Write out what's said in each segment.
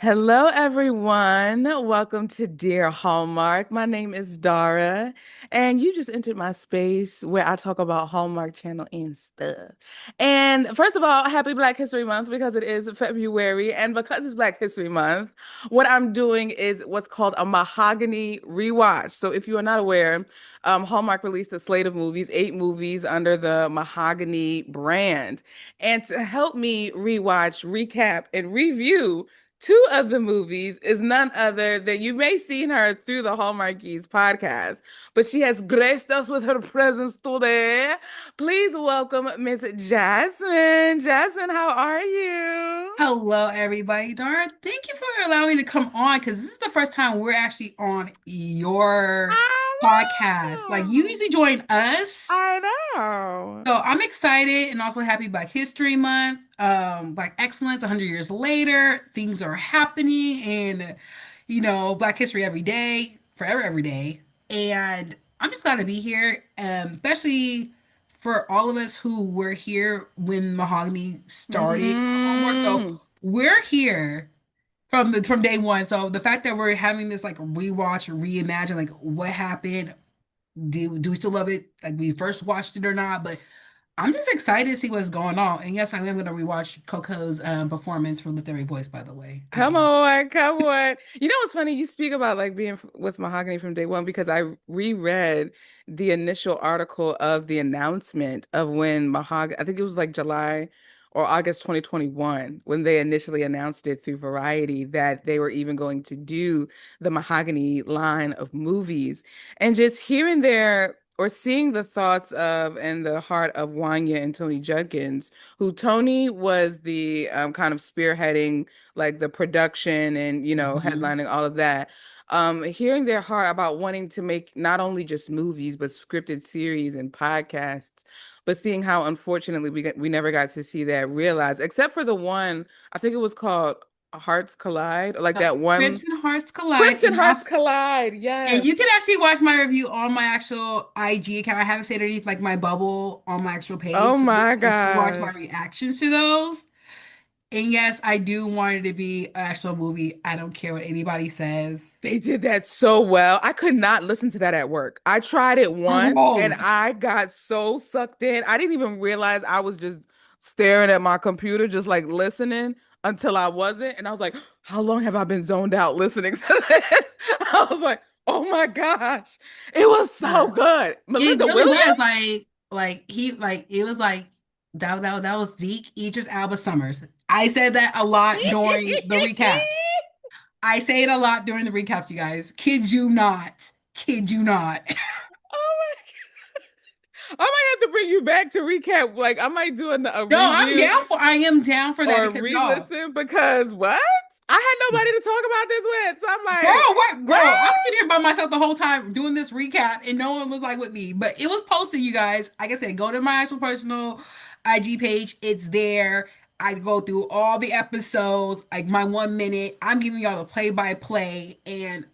Hello, everyone. Welcome to Dear Hallmark. My name is Dara, and you just entered my space where I talk about Hallmark Channel and stuff. And first of all, happy Black History Month because it is February, and because it's Black History Month, what I'm doing is what's called a Mahogany rewatch. So, if you are not aware, Hallmark released a slate of movies, 8 movies under the Mahogany brand. And to help me rewatch, recap, and review two of the movies is none other than you may see her through the Hallmarkies podcast, but she has graced us with her presence today. Please welcome Miss Jazzman. Jazzman, how are you? Hello, everybody. Dara, thank you for allowing me to come on because this is the first time we're actually on your I podcast. Like, you know. usually join us. I know. So I'm excited and also happy Black History Month. Black Excellence, 100 years later, things are happening and, Black History every day, forever every day. And I'm just glad to be here, especially for all of us who were here when Mahogany started for Homework. So Hmm. we're here from day one. So the fact that we're having this like rewatch, reimagine, like what happened, do we still love it like we first watched it or not? But I'm just excited to see what's going on. And yes, I am going to rewatch Coco's performance from Literary Voice, by the way. I Come am. on, come on. You know what's funny? You speak about like being with Mahogany from day one because I reread the initial article of the announcement of when Mahogany, I think it was like July or August 2021, when they initially announced it through Variety that they were even going to do the Mahogany line of movies. And just hearing their or seeing the thoughts of and the heart of Wanya and Tony Judkins, who Tony was the kind of spearheading like the production and Mhm. headlining all of that. Hearing their heart about wanting to make not only just movies but scripted series and podcasts, but seeing how unfortunately we never got to see that realized, except for the one I think it was called Hearts Collide, or like So, that one Crimson Hearts Collide, Crips and Hearts Collide. and Yes. you can actually watch my review on my actual IG account. I have it stayed underneath like my bubble on my actual Oh page, so you my can actually watch my gosh. reactions to those. And yes, I do want it to be an actual movie. I don't care what anybody says. They did that so well. I could not listen to that at work. I tried it once and Bro, I got so sucked in. I didn't even realize I was just staring at my computer, just like listening until I wasn't. And I was like, how long have I been zoned out listening to this? I was like, oh my gosh, it was so yeah. good. It Melinda really Williams? was like it was like that was Zeke Idris Alba Summers. I said that a lot during the recaps. I say it a lot during the recaps, you guys. Kid you not. Kid you not. Oh my, I might have to bring you back to recap. Like I might do a No, I'm review down for I am down for that or because y'all, re-listen because what? I had nobody to talk about this with. So I'm girl, like, what girl, what? I'm sitting here by myself the whole time doing this recap and no one was like with me. But it was posted, you guys. Like I said, go to my actual personal IG page. It's there. I go through all the episodes, like my 1 minute. I'm giving y'all the play by play. And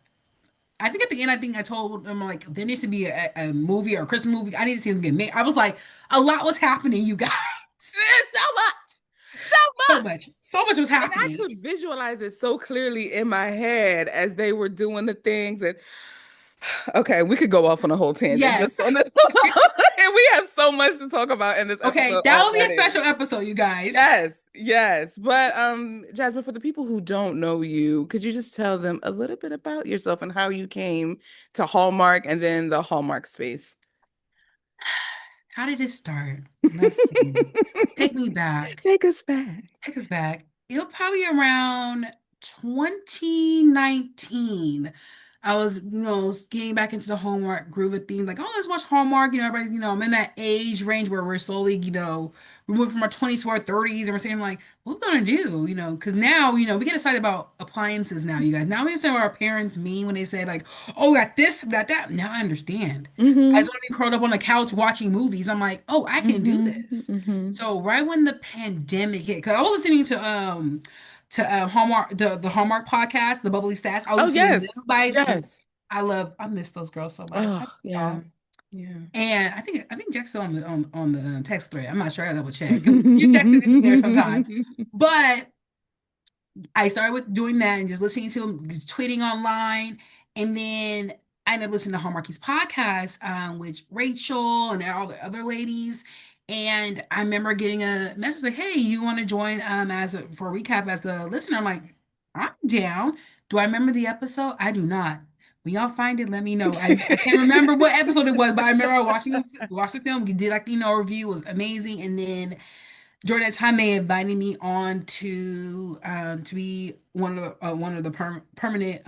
I think at the end, I think I told them like there needs to be a movie or a Christmas movie. I need to see them get made. I was like, a lot was happening, you guys. So much, so So much. much. So much was And I happening. could visualize it so clearly in my head as they were doing the things. And okay, we could go off on a whole tangent Yes. just on this. And we have so much to talk about in this Okay, episode that will be a already. special episode, you guys. Yes, yes. But Jasmine, for the people who don't know you, could you just tell them a little bit about yourself and how you came to Hallmark and then the Hallmark space? How did it start? Let's see. Take me back. Take us back. Take us back. It was probably around 2019. I was, getting back into the Hallmark groove of things. Like, oh, let's watch Hallmark. Everybody, I'm in that age range where we're slowly, we're moving from our 20s to our 30s, and we're saying, like, what we gonna do? Because now, we get excited about appliances now, you guys. Now we understand what our parents mean when they say, like, oh, we got this, we got that. Now I understand. I Mm-hmm. just want to be curled up on the couch watching movies. I'm like, oh, I can do Mm-hmm. this. Mm-hmm. So right when the pandemic hit, because I was listening to Hallmark the Hallmark podcast, the Bubbly Stats. I was Oh listening to yes. them by Yes. I miss those girls so much. Oh I yeah. y'all. Yeah. And I think Jack's still on the text thread. I'm not sure. I double check. You texted in there sometimes, but I started with doing that and just listening to him, tweeting online, and then I ended up listening to Hallmarky's podcast with Rachel and all the other ladies. And I remember getting a message like, "Hey, you want to join as a for a recap as a listener?" I'm like, "I'm down." Do I remember the episode? I do not. When y'all find it, let me know. I can't remember what episode it was, but I remember watched the film, did like a review, it was amazing, and then during that time they invited me on to be one of the permanent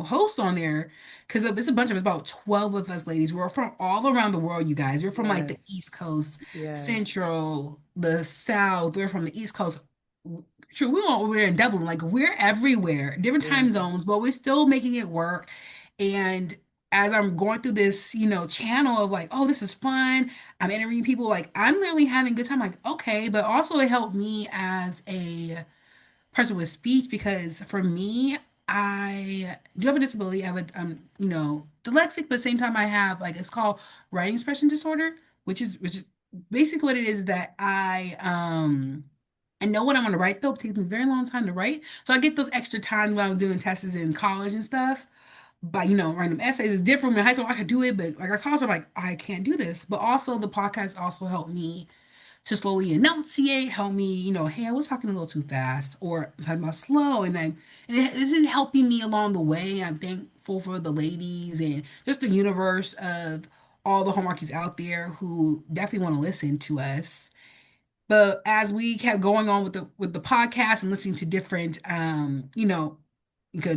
hosts on there because it's a bunch of about 12 of us ladies. We're from all around the world, you guys. We're from like the Yes. East Coast, Yes. Central, the South. We're from the East Coast. True, we all over there in Dublin. Like we're everywhere, different Yeah. time zones, but we're still making it work. And as I'm going through this, channel of like, oh, this is fun. I'm interviewing people, like I'm literally having a good time. Like, okay, but also it helped me as a person with speech because for me, I do have a disability. I have dyslexic, but at the same time I have like it's called writing expression disorder, which is basically what it is that I know what I want to write though. It takes me a very long time to write. So I get those extra times when I was doing tests in college and stuff by random essays. It's different in high school. I could do it, but like I college, I'm like I can't do this. But also the podcast also helped me to slowly enunciate, help me, hey, I was talking a little too fast, or I'm talking about slow, it's been helping me along the way. I'm thankful for the ladies and just the universe of all the homeworkies out there who definitely want to listen to us. But as we kept going on with the podcast and listening to different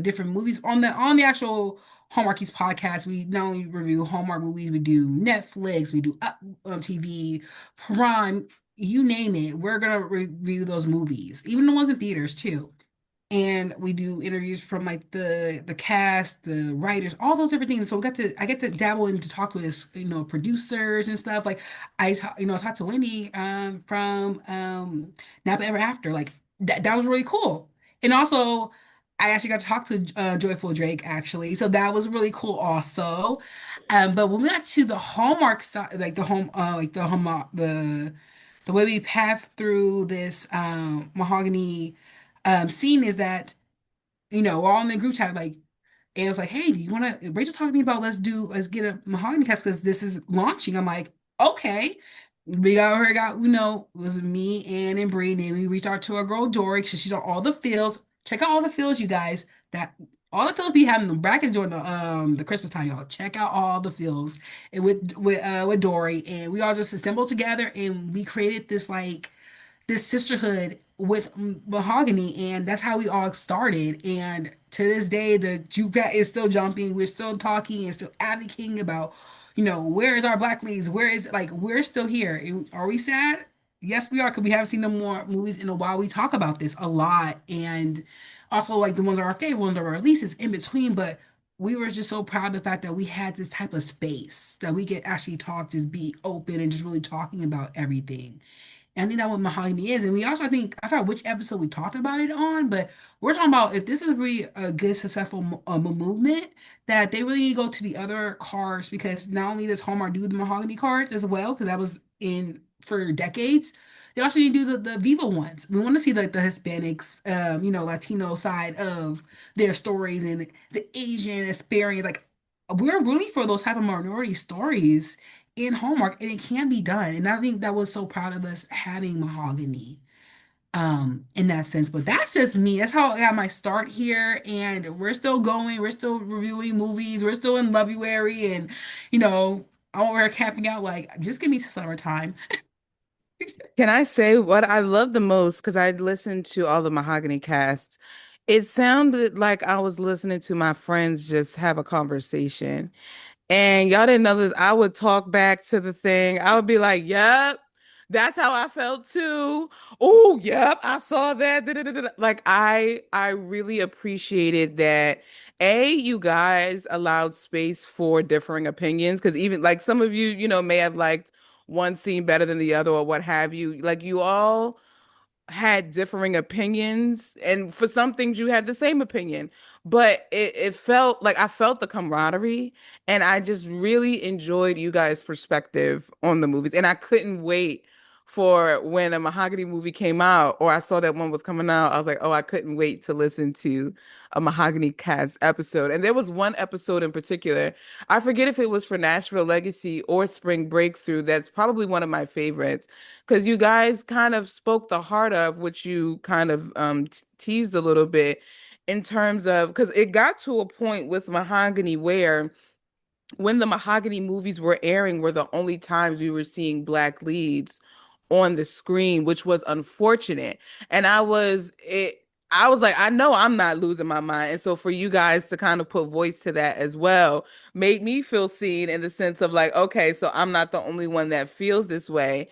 different movies on the actual Hallmarkies podcast, we not only review Hallmark movies, we do Netflix, we do TV, Prime, you name it. We're gonna review those movies, even the ones in theaters too. And we do interviews from like the cast, the writers, all those different things. So I get to dabble into talk with producers and stuff. Like talked to Wendy from Napa Ever After. Like that was really cool. And also I actually got to talk to Joyful Drake actually. So that was really cool also. But when we got to the Hallmark side, like the way we path through this Mahogany scene is that, we're all in the group chat, like, and it was like, hey, do you want to? Rachel talked to me about let's get a Mahogany cast because this is launching. I'm like, okay. We got her, it was me, Ann, and Bree, and we reached out to our girl Dory because she's on all the fields. Check out all the fields, you guys. That all the fields be having them brackets during the Christmas time, y'all. Check out all the fields and with Dory, and we all just assembled together and we created this sisterhood with Mahogany, and that's how we all started. And to this day, the Jupat is still jumping. We're still talking and still advocating about, where is our Black leads? Where is like we're still here? And are we sad? Yes, we are, because we haven't seen no more movies in a while. We talk about this a lot, and also like the ones that are our favorite ones that are releases in between, but. We were just so proud of the fact that we had this type of space that we could actually talk, just be open and just really talking about everything. And I think that what Mahogany is. And we also, I think, I forgot which episode we talked about it on, but we're talking about if this is really a good, successful movement, that they really need to go to the other cards because not only does Hallmark do the Mahogany cards as well, because that was in for decades, they also need to do the Viva ones. We want to see like the Hispanics, Latino side of their stories and the Asian experience. Like, we're rooting for those type of minority stories in Hallmark, and it can be done. And I think that was so proud of us having Mahogany in that sense. But that's just me. That's how I got my start here. And we're still going, we're still reviewing movies, we're still in Lovey and you know, I'm over here camping out like just give me summertime. Can I say what I love the most? Because I listened to all the Mahogany casts. It sounded like I was listening to my friends just have a conversation. And y'all didn't know this. I would talk back to the thing. I would be like, yep, that's how I felt too. Oh, yep, I saw that. Da, da, da, da, da. Like I really appreciated that. You guys allowed space for differing opinions because even like some of you, may have liked one scene better than the other or what have you. Like you all had differing opinions, and for some things you had the same opinion, but it felt like I felt the camaraderie, and I just really enjoyed you guys' perspective on the movies, and I couldn't wait for when a Mahogany movie came out, or I saw that one was coming out. I was like, oh, I couldn't wait to listen to a Mahogany cast episode. And there was one episode in particular. I forget if it was for Nashville Legacy or Spring Breakthrough. That's probably one of my favorites because you guys kind of spoke the heart of which you kind of teased a little bit in terms of because it got to a point with Mahogany where when the Mahogany movies were airing were the only times we were seeing black leads on the screen, which was unfortunate. And I was like, I know I'm not losing my mind. And so for you guys to kind of put voice to that as well made me feel seen in the sense of like, okay, so I'm not the only one that feels this way.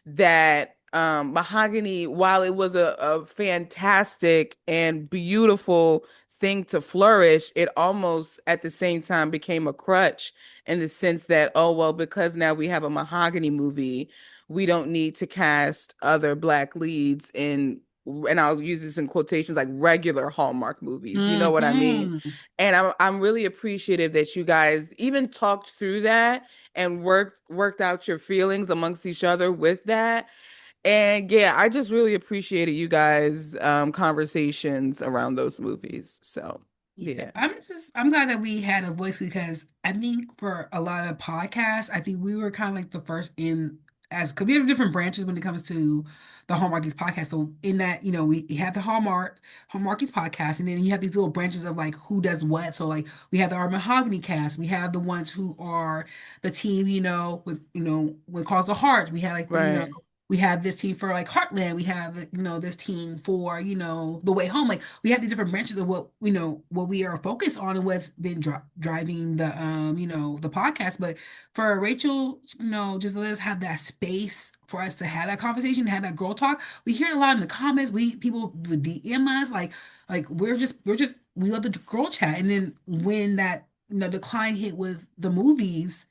That Mahogany, while it was a fantastic and beautiful thing to flourish, it almost at the same time became a crutch in the sense that, oh, well, because now we have a Mahogany movie, we don't need to cast other black leads in, and I'll use this in quotations, like regular Hallmark movies. You know what I mean? Hmm. And I'm really appreciative that you guys even talked through that and worked out your feelings amongst each other with that. And yeah, I just really appreciated you guys' conversations around those movies. So Yeah, yeah, I'm glad that we had a voice because I think for a lot of podcasts, I think we were kind of like the first in as because we have different branches when it comes to the Hallmarkies podcast. So in that, we have the Hallmarkies podcast, and then you have these little branches of like who does what. So like we have our Mahogany cast, we have the ones who are the team, with what calls the heart. We have like right. we have this team for like Heartland. We have this team for The Way Home. Like we have the different branches of what we are focused on and what's been driving the podcast. But for Rachel, just let us have that space for us to have that conversation, have that girl talk. We hear it a lot in the comments. People would DM us like we're just we love the girl chat. And then when that decline hit with the movies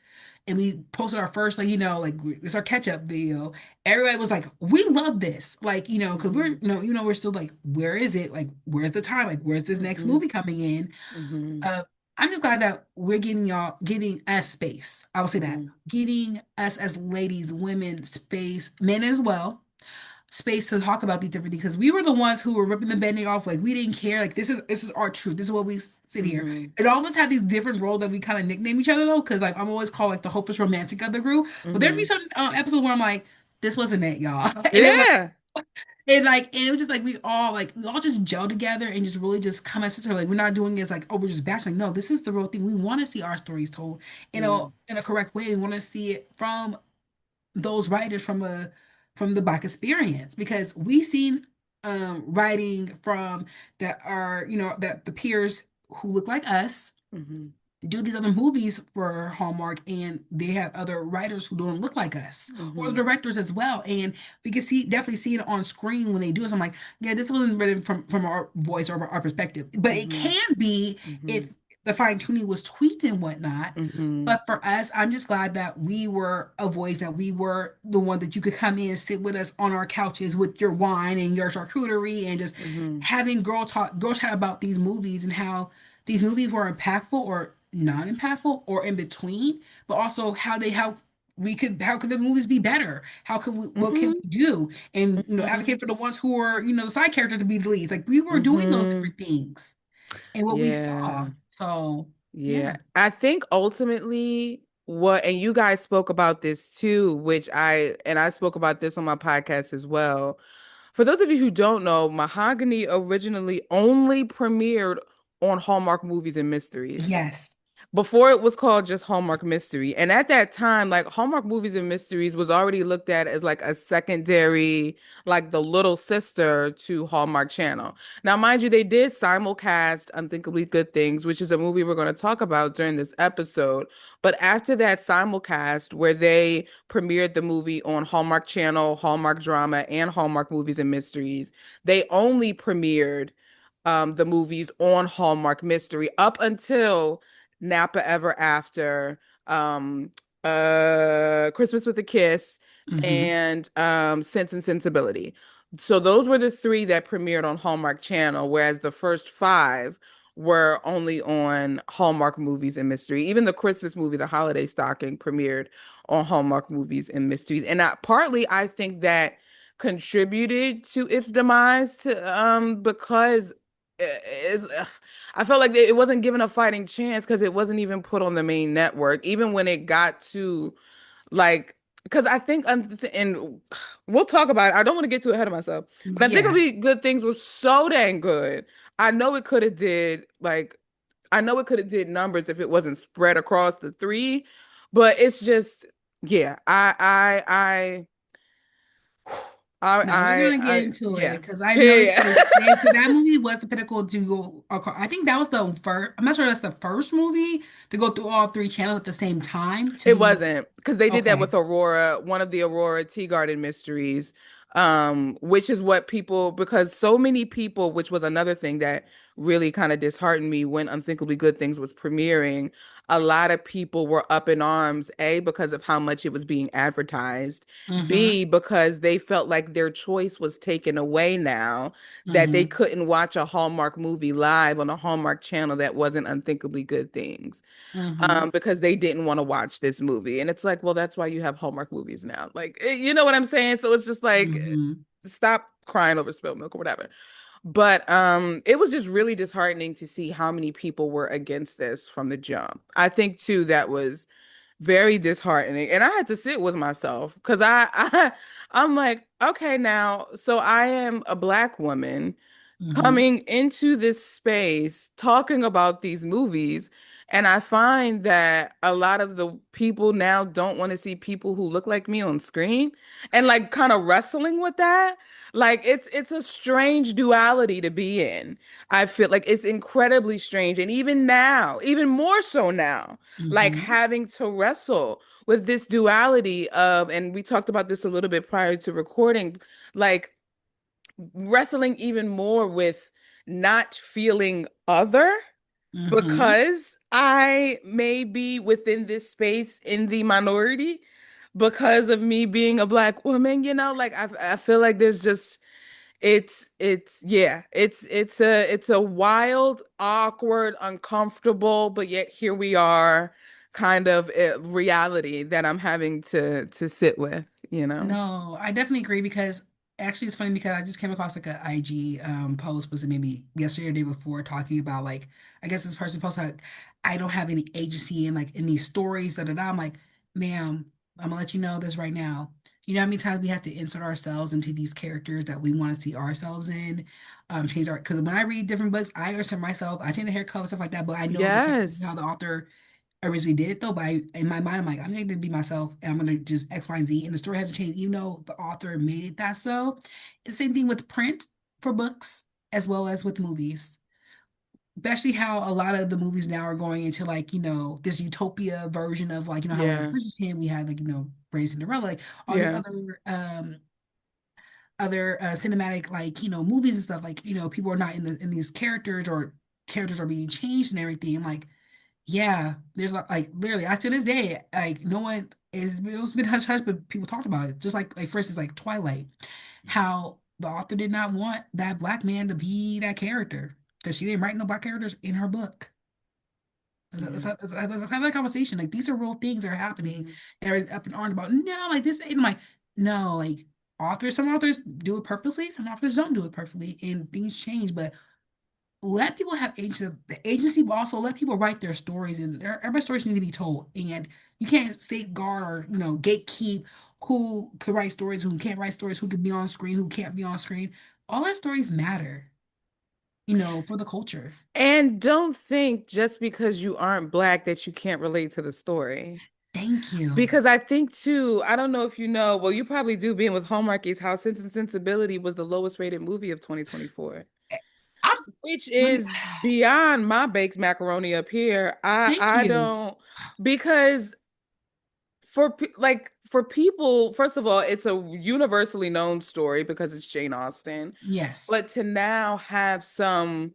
and we posted our first like it's our catch up video, everybody was like, we love this, like because we're Hmm. we're still like, where is it, like where's the time, like where's this next Hmm. movie coming in. Hmm. uh I'm just glad that we're getting us space. I will say that, Hmm. getting us as ladies, women, space, men as well, space to talk about these different things because we were the ones who were ripping the band-aid off. Like we didn't care. Like this is our truth. This is what we sit here. Hmm. And all of us had these different roles that we kind of nickname each other though. Because like I'm always called like the hopeless romantic of the group. But there'd be Hmm. some episodes where I'm like, this wasn't it, y'all. And then when Yeah. and it was just like we all just gel together and just really just come as sister. Like we're not doing it as like, oh, we're just bashing. Like, no, this is the real thing. We want to see our stories told Yeah. in a correct way. We want to see it from those writers from the Black experience because we've seen writing from that are that the peers who look like us Hmm. do these other movies for Hallmark, and they have other writers who don't look like us, or the Hmm. directors as well. And we can definitely see it on screen when they do it. So I'm like, yeah, this wasn't written from our voice or our perspective, but it Hmm. can be Hmm. if the fine tuning was tweaked and whatnot. Hmm. But for us, I'm just glad that we were a voice, that we were the one that you could come in and sit with us on our couches with your wine and your charcuterie and just Hmm. having girl chat about these movies and how these movies were impactful or non-impactful or in between, but also how could the movies be better? How can we what can Hmm. we do? And Hmm. advocate for the ones who are, the side characters to be the leads. Like we were doing those Hmm. different things and what we saw. Yeah. So Yeah. yeah. I think ultimately and you guys spoke about this too, which I spoke about this on my podcast as well. For those of you who don't know, Mahogany originally only premiered on Hallmark Movies and Mysteries Yes. before it was called just Hallmark Mystery. And at that time, like Hallmark Movies and Mysteries was already looked at as like a secondary, like the little sister to Hallmark Channel. Now, mind you, they did simulcast Unthinkably Good Things, which is a movie we're going to talk about during this episode. But after that simulcast, where they premiered the movie on Hallmark Channel, Hallmark Drama, and Hallmark Movies and Mysteries, they only premiered the movies on Hallmark Mystery up until Napa Ever After, um, Christmas with a Kiss, Hmm. and Sense and Sensibility. So those were the three that premiered on Hallmark Channel, whereas the first five were only on Hallmark movies and mystery. Even the Christmas movie, the holiday stocking, premiered on Hallmark movies and mysteries. And partly I think that contributed to its demise because I felt like it wasn't given a fighting chance because it wasn't even put on the main network. Even when it got to like, because I think, and we'll talk about it. I don't want to get too ahead of myself, but I think it'll Yeah. be good things was so dang good. I know it could have did like, I know it could have did numbers if it wasn't spread across the three, but it's just, yeah, No, we're gonna get into yeah, it because I yeah, know it's yeah. so because that movie was the pinnacle to go. I think that was the first. I'm not sure that's the first movie to go through all three channels at the same time. To It be wasn't because they did that okay. with Aurora, one of the Aurora Tea Garden mysteries, which is what people, because so many people, which was another thing that really kind of disheartened me when Unthinkably Good Things was premiering. A lot of people were up in arms, A, because of how much it was being advertised, Mm-hmm. B, because they felt like their choice was taken away now, that they Mm-hmm. couldn't watch a Hallmark movie live on a Hallmark channel that wasn't Unthinkably Good Things Mm-hmm. because they didn't want to watch this movie. And it's like, well, that's why you have Hallmark movies now. Like, you know what I'm saying? So it's just like, Mm-hmm. stop crying over spilled milk or whatever. But it was just really disheartening to see how many people were against this from the jump. I think too that was very disheartening. And I had to sit with myself because I'm like, okay, now, so I am a Black woman Mm-hmm. coming into this space talking about these movies. And I find that a lot of the people now don't want to see people who look like me on screen and like kind of wrestling with that. Like it's a strange duality to be in. I feel like it's incredibly strange. And even now, even more so now, like Mm-hmm. having to wrestle with this duality of, and we talked about this a little bit prior to recording, like wrestling even more with not feeling other Mm-hmm. because I may be within this space in the minority because of me being a Black woman, like I feel like there's just it's a wild, awkward, uncomfortable, but yet here we are kind of reality that I'm having to sit with. No, I definitely agree because actually it's funny because I just came across like a IG post was it maybe yesterday or the day before talking about like I guess this person posted like I don't have any agency in like in these stories da da da. I'm like, ma'am, I'm gonna let you know this right now. You know how many times we have to insert ourselves into these characters that we want to see ourselves in, change our because when I read different books, I insert myself, I change the hair color, stuff like that, but I know the character how Yes. the author originally did it though, but in my mind, I'm like, I'm going to be myself and I'm going to just X, Y, and Z. And the story hasn't changed, even though the author made it that so. It's the same thing with print for books as well as with movies. Especially how a lot of the movies now are going into like, this utopia version of like, how we had Yeah. Bridgerton, we had like, Brave Cinderella, like all these Yeah. other cinematic like, movies and stuff, like, people are not in these characters or characters are being changed and everything. Like yeah, there's like literally I to this day like no one is it's been hush hush, but people talked about it. Just like for instance like Twilight, how the author did not want that black man to be that character because she didn't write no black characters in her book. Let's Yeah. have that conversation. Like these are real things that are happening, Mhm. and everybody's up in arms about no, like this. And I'm like, no, like some authors do it purposely, some authors don't do it perfectly, and things change. But let people have agency. The agency will also let people write their stories, and everybody's stories need to be told. And you can't safeguard or gatekeep who could write stories, who can't write stories, who could be on screen, who can't be on screen. All our stories matter, for the culture. And don't think just because you aren't Black that you can't relate to the story. Thank you. Because I think too, I don't know if you know, well, you probably do being with Hallmarkies, how Sense and Sensibility was the lowest rated movie of 2024, I'm which let me is beyond my baked macaroni up here. I thank I you. don't because for people, first of all, it's a universally known story because it's Jane Austen. Yes. But to now have some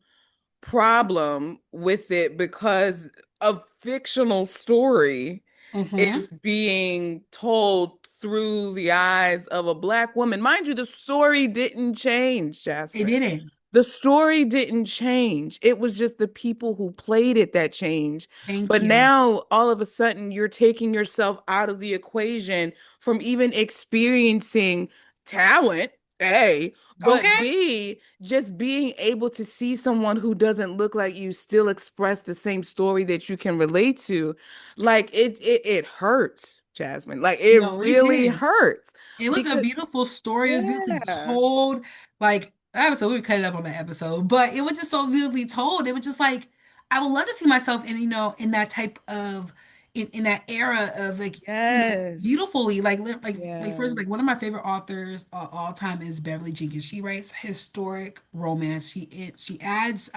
problem with it because a fictional story Mm-hmm. is being told through the eyes of a Black woman. Mind you, the story didn't change, It Jasmine. didn't. The story didn't change. It was just the people who played it that changed. Thank But you. now all of a sudden you're taking yourself out of the equation from even experiencing talent, A, but Okay. B, just being able to see someone who doesn't look like you still express the same story that you can relate to. Like it hurts, Jasmine. Like it No, it really did. hurts It was a because beautiful story. It was beautifully yeah. told. Like that episode, we cut it up on that episode, but it was just so beautifully told. It was just like I would love to see myself in, in that type of in that era of like, Yes. beautifully like Yeah. first, like one of my favorite authors all time is Beverly Jenkins. She writes historic romance. She adds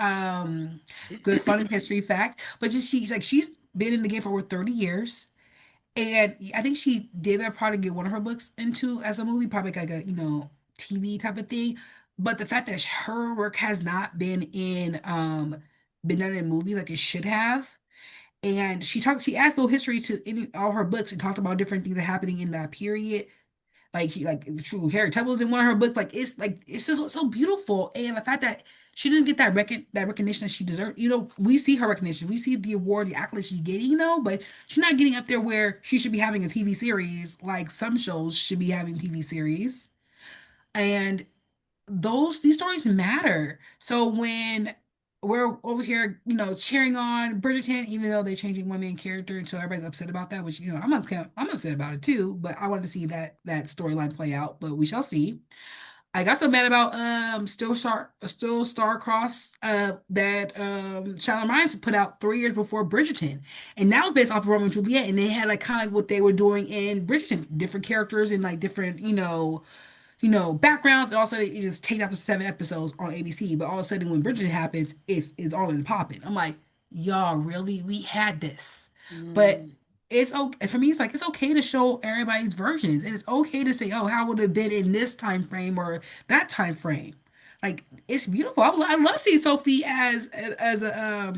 good fun and history fact, but just she's been in the game for over 30 years. And I think she did that probably get one of her books into as a movie, probably like a, TV type of thing. But the fact that her work has not been done in movies like it should have. And she adds little history to all her books and talked about different things that are happening in that period. Like the true Harry Tubble's in one of her books. It's just so beautiful. And the fact that she didn't get that recognition that she deserved. We see her recognition. We see the award, the accolades she's getting, but she's not getting up there where she should be having a TV series like some shows should be having TV series. And these stories matter. So when we're over here, cheering on Bridgerton, even though they're changing one main character, until everybody's upset about that, which I'm upset about it too. But I want to see that storyline play out. But we shall see. I got so mad about Still Star Cross that Shallow Minds put out 3 years before Bridgerton, and now it's based off of Romeo and Juliet, and they had like kind of like what they were doing in Bridgerton, different characters and like different backgrounds, and all of a sudden it just takes after 7 episodes on ABC. But all of a sudden, when Bridgerton happens, it's all in popping. I'm like, y'all, really? We had this, but Mm. it's okay for me. It's like it's okay to show everybody's versions, and it's okay to say, oh, how would it have been in this time frame or that time frame. Like it's beautiful. I love seeing Sophie as a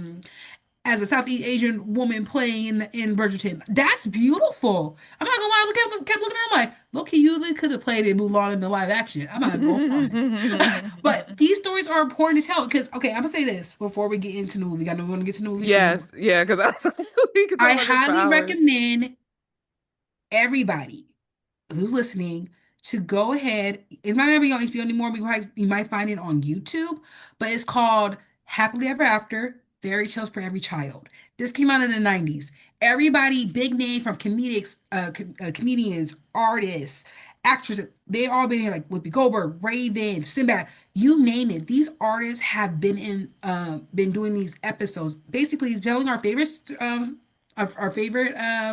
Southeast Asian woman playing in Bridgerton. That's beautiful. I'm not gonna lie. Kept looking at her. I'm like, Loki, you really could have played it Mulan in the live action. I'm not gonna front. But these stories are important as hell. Because okay, I'm gonna say this before we get into the movie. I know we're gonna get to the movie soon. Yes, yeah, because I was like, we could talk I about this for highly hours. recommend everybody who's listening to go ahead. It might not be on HBO anymore. You might find it on YouTube, but it's called Happily Ever After: Fairy Tales for Every Child. This came out in the 90s. Everybody, big name from comedians, artists, actresses, they all been here like Whoopi Goldberg, Raven, Sinbad, you name it. These artists have been doing these episodes. Basically, it's telling our favorite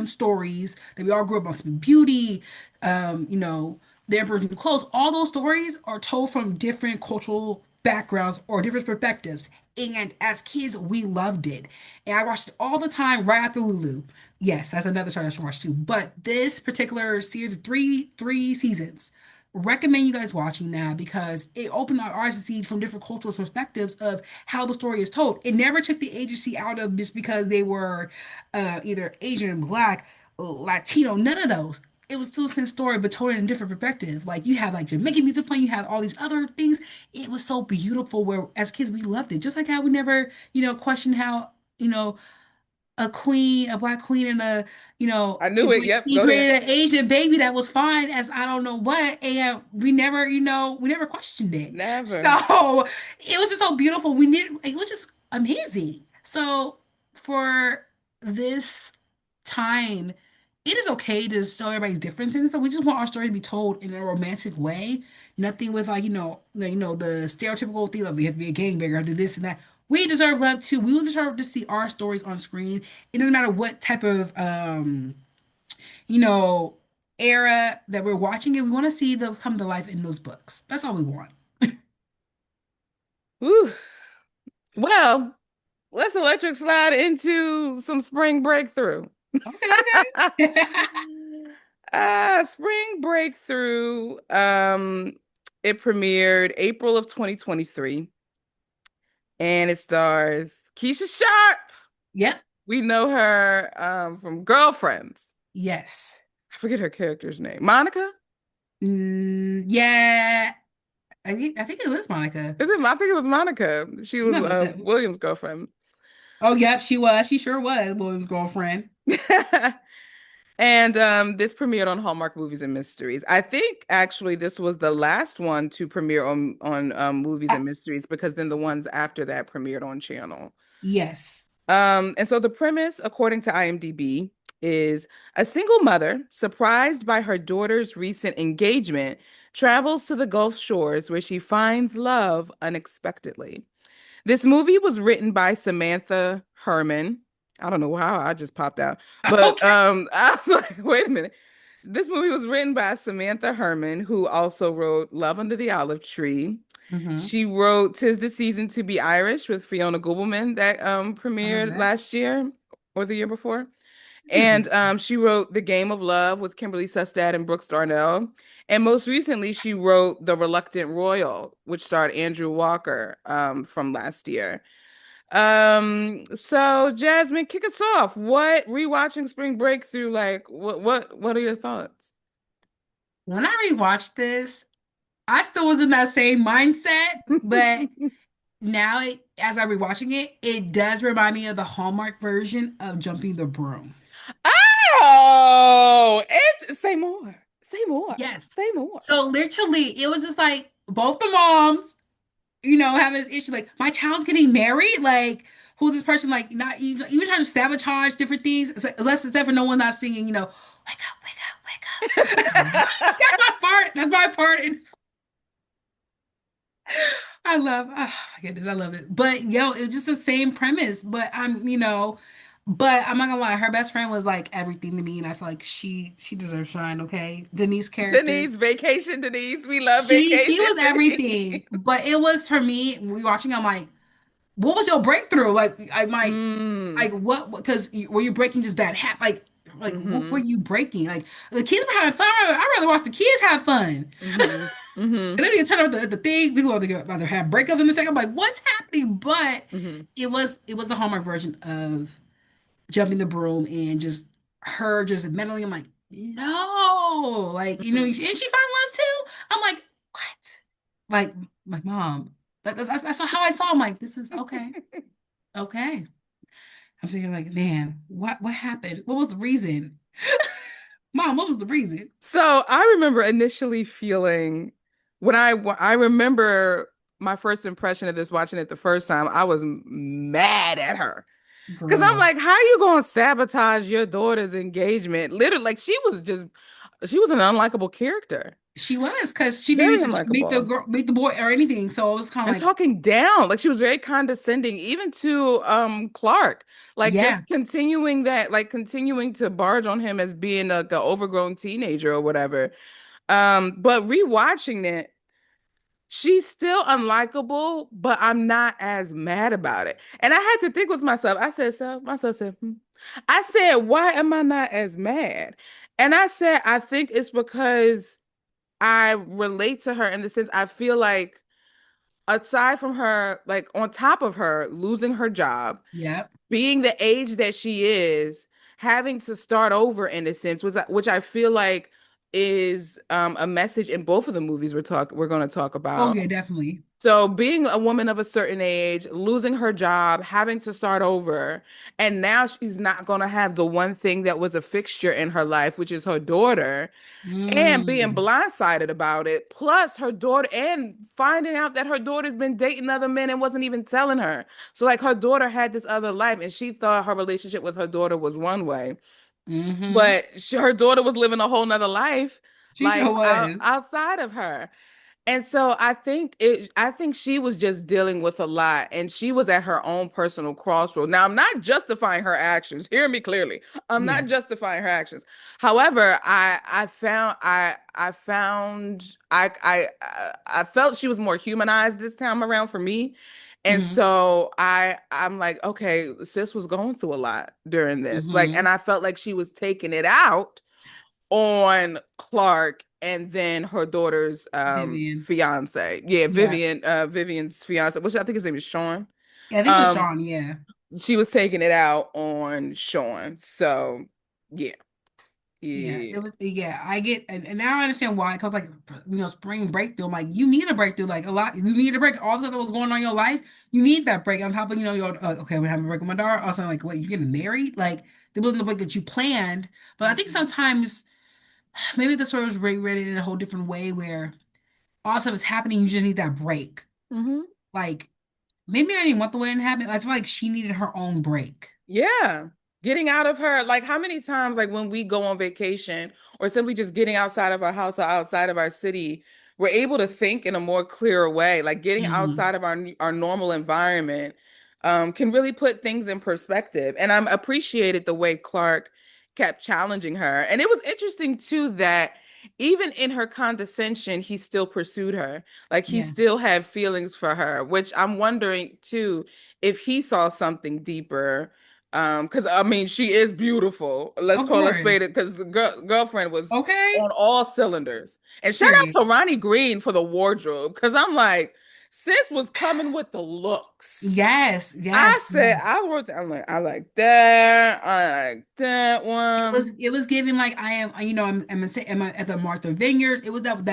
stories that we all grew up on. Sleeping Beauty, The Emperor's New Clothes. All those stories are told from different cultural backgrounds or different perspectives. And as kids, we loved it. And I watched it all the time right after Lulu. Yes, that's another show I should watch too. But this particular series, three seasons, recommend you guys watching that because it opened our eyes to see from different cultural perspectives of how the story is told. It never took the agency out of just because they were either Asian, Black, Latino, none of those. It was still the same story, but told in a different perspective. Like you have like Jamaican music playing, you have all these other things. It was so beautiful. Where as kids we loved it, just like how we never, questioned how a black queen and I knew it. Yep, he go there. created an Asian baby that was fine as I don't know what, and we never questioned it. Never. So it was just so beautiful. It was just amazing. So for this time, it is okay to show everybody's differences. So we just want our story to be told in a romantic way. Nothing with like, the stereotypical thing of we have to be a gangbanger, have to do this and that. We deserve love too. We deserve to see our stories on screen. It doesn't matter what type of you know, era that we're watching it. We want to see them come to life in those books. That's all we want. Whew. Well, let's electric slide into some spring breakthrough. Okay, okay. Spring breakthrough. It premiered April of 2023, and it stars Keisha Sharp. Yep. We know her from Girlfriends. Yes. I forget her character's name. Monica? Yeah. I think it was Monica. Is it? I think it was Monica. She You was gotta look that. William's girlfriend. Oh, yep, she was. She sure was William's girlfriend. And this premiered on Hallmark Movies and Mysteries. I think actually this was the last one to premiere on Movies Uh, and Mysteries because then the ones after that premiered on Channel. yes. And so the premise, according to IMDb, is a single mother, surprised by her daughter's recent engagement, travels to the Gulf shores where she finds love unexpectedly. This movie was written by Samantha Herman. I don't know how I just popped out, but Okay. I was like, wait a minute. This movie was written by Samantha Herman, who also wrote Love Under the Olive Tree. Mm-hmm. She wrote "'Tis the Season to Be Irish" with Fiona Gubelman that I remember premiered that. last year or the year before. And Interesting. she wrote The Game of Love with Kimberly Sustad and Brooks Darnell. And most recently, she wrote The Reluctant Royal, which starred Andrew Walker from last year. So Jasmine, kick us off. What rewatching Spring Breakthrough like? What are your thoughts? When I rewatched this, I still was in that same mindset, but now as I'm rewatching it, it does remind me of the Hallmark version of Jumping the Broom. Oh, and say more. Say more. Yes. Say more. So literally, it was just like both the moms, having this issue. Like, my child's getting married. Like, who this person, like, not even trying to sabotage different things. It's like, unless it's ever no one not singing, wake up, wake up, wake up. That's my part. That's my part. And oh my goodness, I love it. But yo, it was just the same premise. But I'm not gonna lie, her best friend was like everything to me, and I feel like she deserves shine. Okay, Denise character, Denise, vacation, Denise. We love she vacation, was Denise. everything. But it was for me. We watching. I'm like, what was your breakthrough? Like, I might, Mm. like what? Because were you breaking just bad hat? Like what were Mm-hmm. you breaking? Like the kids were having fun. I'd rather watch the kids have fun. Mm-hmm. Mm-hmm. And then you turn out the thing, people either have breakups in a second. I'm like, what's happening? But Mm-hmm. it was the Hallmark version of jumping the broom and just her just mentally. I'm like, no, like and she found love too. I'm like, what? Like mom. That's how I saw. I'm like, this is okay, okay. I'm thinking like, man, what happened? What was the reason? Mom, what was the reason? So I remember initially feeling when I remember my first impression of this watching it the first time, I was mad at her. Because I'm Girl, like, how you gonna sabotage your daughter's engagement? Literally, like she was an unlikable character. she was because she Very didn't meet the unlikable. girl, meet the boy or anything. So it was kind of And like, talking down, like she was very condescending, even to Clark, like yeah, just continuing to barge on him as being like an overgrown teenager or whatever. But rewatching it, she's still unlikable, but I'm not as mad about it. And I had to think with myself. Myself said, hmm. I said, why am I not as mad? And I said, I think it's because I relate to her in the sense I feel like aside from her, like on top of her losing her job, yep. being the age that she is, having to start over in a sense, which I feel like is a message in both of the movies we're going to talk Oh about. yeah, definitely. So being a woman of a certain age, losing her job, having to start over, and now she's not going to have the one thing that was a fixture in her life, which is her daughter, and being Mm, blindsided about it, plus her daughter, and finding out that her daughter's been dating other men and wasn't even telling her. So, like, her daughter had this other life, and she thought her relationship with her daughter was one way, mm-hmm. but her daughter was living a whole nother life, She sure like was. outside of her. And so I think she was just dealing with a lot and she was at her own personal crossroad. Now, I'm not justifying her actions. Hear me clearly. I'm not Yes. justifying her actions. However, I felt she was more humanized this time around for me. And Mm-hmm. so I'm like, okay, sis was going through a lot during this. Like, and Mm-hmm. I felt like she was taking it out on Clark and then her daughter's Vivian. fiance. Yeah, Yeah. Vivian's fiance, which I think his name is Sean. Yeah, I think it was Um Sean. Yeah. she was taking it out on Sean. So, yeah. Yeah, it Yeah. was. Yeah, I get, and now I understand why. Cause like, spring breakthrough. I'm like, you need a breakthrough. Like a lot, you need a break. All the stuff that was going on in your life, you need that break. On top of your, okay, we're having a break with my daughter. Also, like, what, you getting married? Like, there wasn't a break that you planned. But I think Hmm. sometimes maybe the story was read in a whole different way, where all stuff is happening. You just need that break. Hmm. Like, maybe I didn't want the wedding to happen. I feel like she needed her own break. Yeah. Getting out of her, like how many times, like when we go on vacation or simply just getting outside of our house or outside of our city, we're able to think in a more clearer way. Like getting Hmm. outside of our normal environment can really put things in perspective. And I'm appreciated the way Clark kept challenging her. And it was interesting too that even in her condescension, he still pursued her. Like he Yeah, still had feelings for her, which I'm wondering too if he saw something deeper, because I mean, she is beautiful. Let's of call her course. spade because the girlfriend was Okay. on all cylinders. And shout Period. out to Ronnie Green for the wardrobe because I'm like, sis was coming with the looks. Yes, I yes, said, yes. I wrote down, I'm like, I like that one. It was giving like I am, am I at the Martha Vineyard. It was that was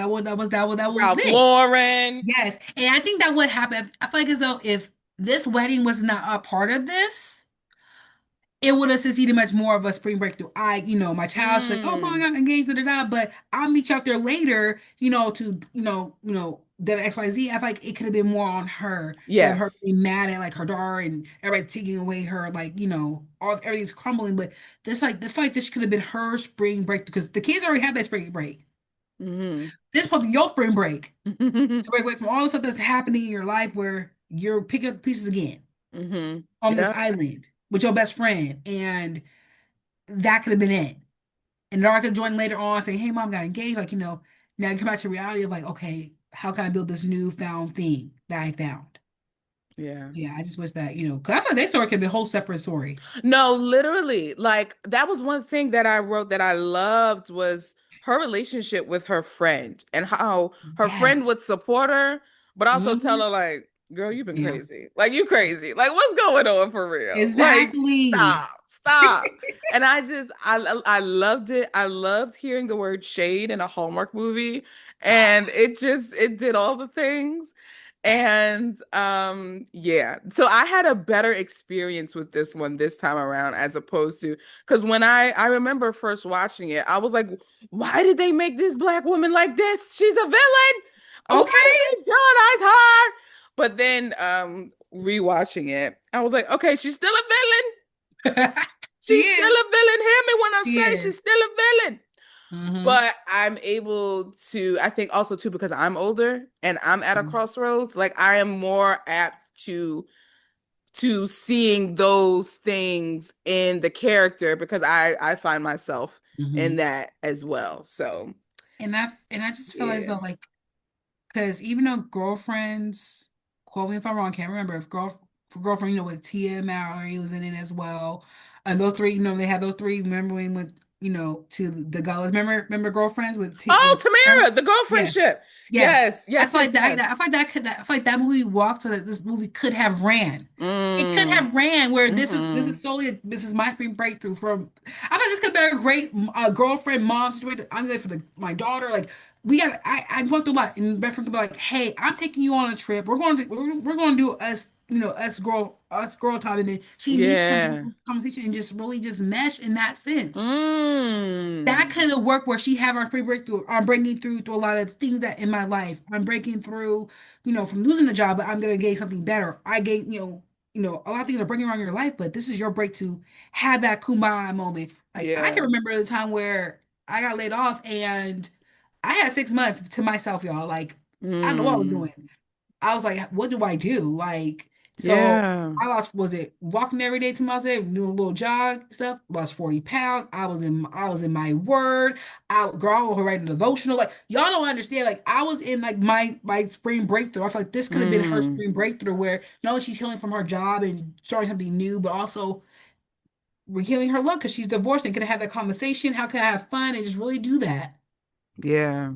Ralph it. Lauren. Yes, and I think that would happen. I feel like as though if this wedding was not a part of this, it would have succeeded much more of a spring breakthrough. My child's like, oh, mom, I Mm, got engaged, da, da, da, but I'll meet you out there later, to, that XYZ. I feel like it could have been more on her instead of yeah. her being mad at like her daughter and everybody taking away her, like, all everything's crumbling. But this like this could have been her spring break because the kids already have that spring break. Hmm. This is probably your spring break to break away from all the stuff that's happening in your life where you're picking up the pieces again Hmm. on this Yeah. island with your best friend. And that could have been it. And Nora could join later on saying, hey, mom got engaged. Like, now you come back to reality of like, okay, how can I build this newfound thing that I found? Yeah. Yeah, I just wish that, because I thought that story could have been a whole separate story. No, literally, like that was one thing that I wrote that I loved was her relationship with her friend and how her Yeah. friend would support her, but also tell Hmm. her like, girl, you've been Yeah. crazy. Like you crazy. Like what's going on for real? Like Exactly. stop, stop. And I loved it. I loved hearing the word shade in a Hallmark movie, and it did all the things. And yeah, so I had a better experience with this one this time around as opposed to because when I remember first watching it, I was like, why did they make this black woman like this? She's a villain. Why did Okay. they villainize her? But then rewatching it, I was like, okay, she's still a villain. She She's still is. a villain. Hear me when I She say is. she's still a villain. Hmm. But I'm able to, I think also too, because I'm older and I'm at a crossroads, like I am more apt to seeing those things in the character because I find myself in Hmm. that as well. So And I just feel as yeah. though like, because even though girlfriends, quote me if I'm wrong, can't remember if girlfriend, with Tia Mowry was in it as well, and those three, they had those three. Remember when with to the Gullas. Remember girlfriends with Oh, Tia? Tamara, the Yeah. girlfriendship. Yes. Yes, yes, yes, yes. I feel like I feel like that movie walked so that this movie could have ran. It could Mm, have ran where this hmm. is solely this is my spring breakthrough from. I think this could be a great girlfriend mom situation. I'm good for my daughter. Like we got I went through a lot and Bedford could be like, hey, I'm taking you on a trip. We're going to do us us girl time, and then she needs to have Yeah. a conversation and just really just mesh in that sense that Mm. kind of work where she have her free breakthrough. I'm breaking through a lot of things that in my life. I'm breaking through, from losing a job, but I'm gonna gain something better. I gain, a lot of things are breaking around your life, but this is your break to have that kumbaya moment. Like I can Yeah. remember the time where I got laid off and I had 6 months to myself, y'all. Like I don't know what I was Mm. doing. I was like, what do I do? Like, so Yeah. I lost, was it walking every day to myself, doing a little jog stuff, lost 40 pounds. I was in my word. Girl, I was writing a devotional. Like, y'all don't understand. Like, I was in like my spring breakthrough. I feel like this could have been her Mm. spring breakthrough where not only she's healing from her job and starting something new, but also we're healing her love because she's divorced and could have had that conversation. How can I have fun and just really do that? Yeah.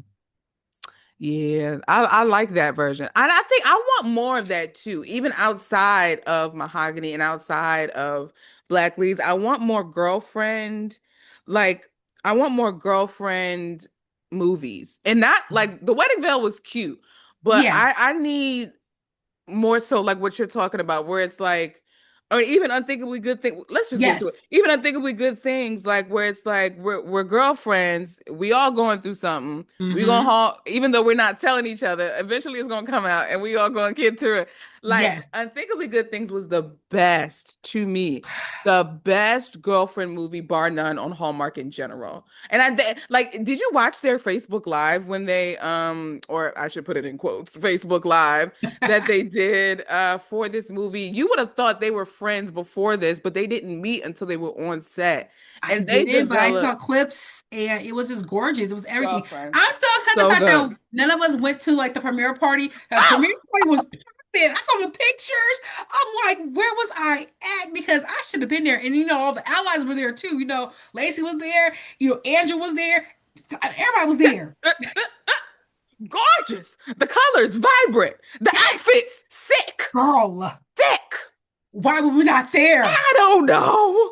Yeah, I like that version. And I think I want more of that too, even outside of Mahogany and outside of Black Leads. I want more girlfriend. Like, I want more girlfriend movies. And not like The Wedding Veil was cute, but Yeah. I need more so like what you're talking about, where it's like, or even unthinkably good thing. Let's just get Yes. to it. Even unthinkably good things, like where it's like we're girlfriends, we all going through something. We gonna Mm-hmm. haul, even though we're not telling each other. Eventually, it's gonna come out, and we all gonna get through it. Like Yes. unthinkably good things was the best to me. The best girlfriend movie, bar none, on Hallmark in general. And like, did you watch their Facebook Live when they or I should put it in quotes, Facebook Live that they did for this movie? You would have thought they were friends before this, but they didn't meet until they were on set. I And they didn't, but I saw developed clips and it was just gorgeous. It was everything. girlfriends. I'm so upset the So fact good. that none of us went to like the premiere party. The Oh! premiere party was popping. I saw the pictures. I'm like, where was I at? Because I should have been there. And all the allies were there too. Lacey was there. Andrew was there. Everybody was there. Gorgeous. The colors vibrant. The Yes, outfits sick. girl. Sick. Why were we not there? I don't know.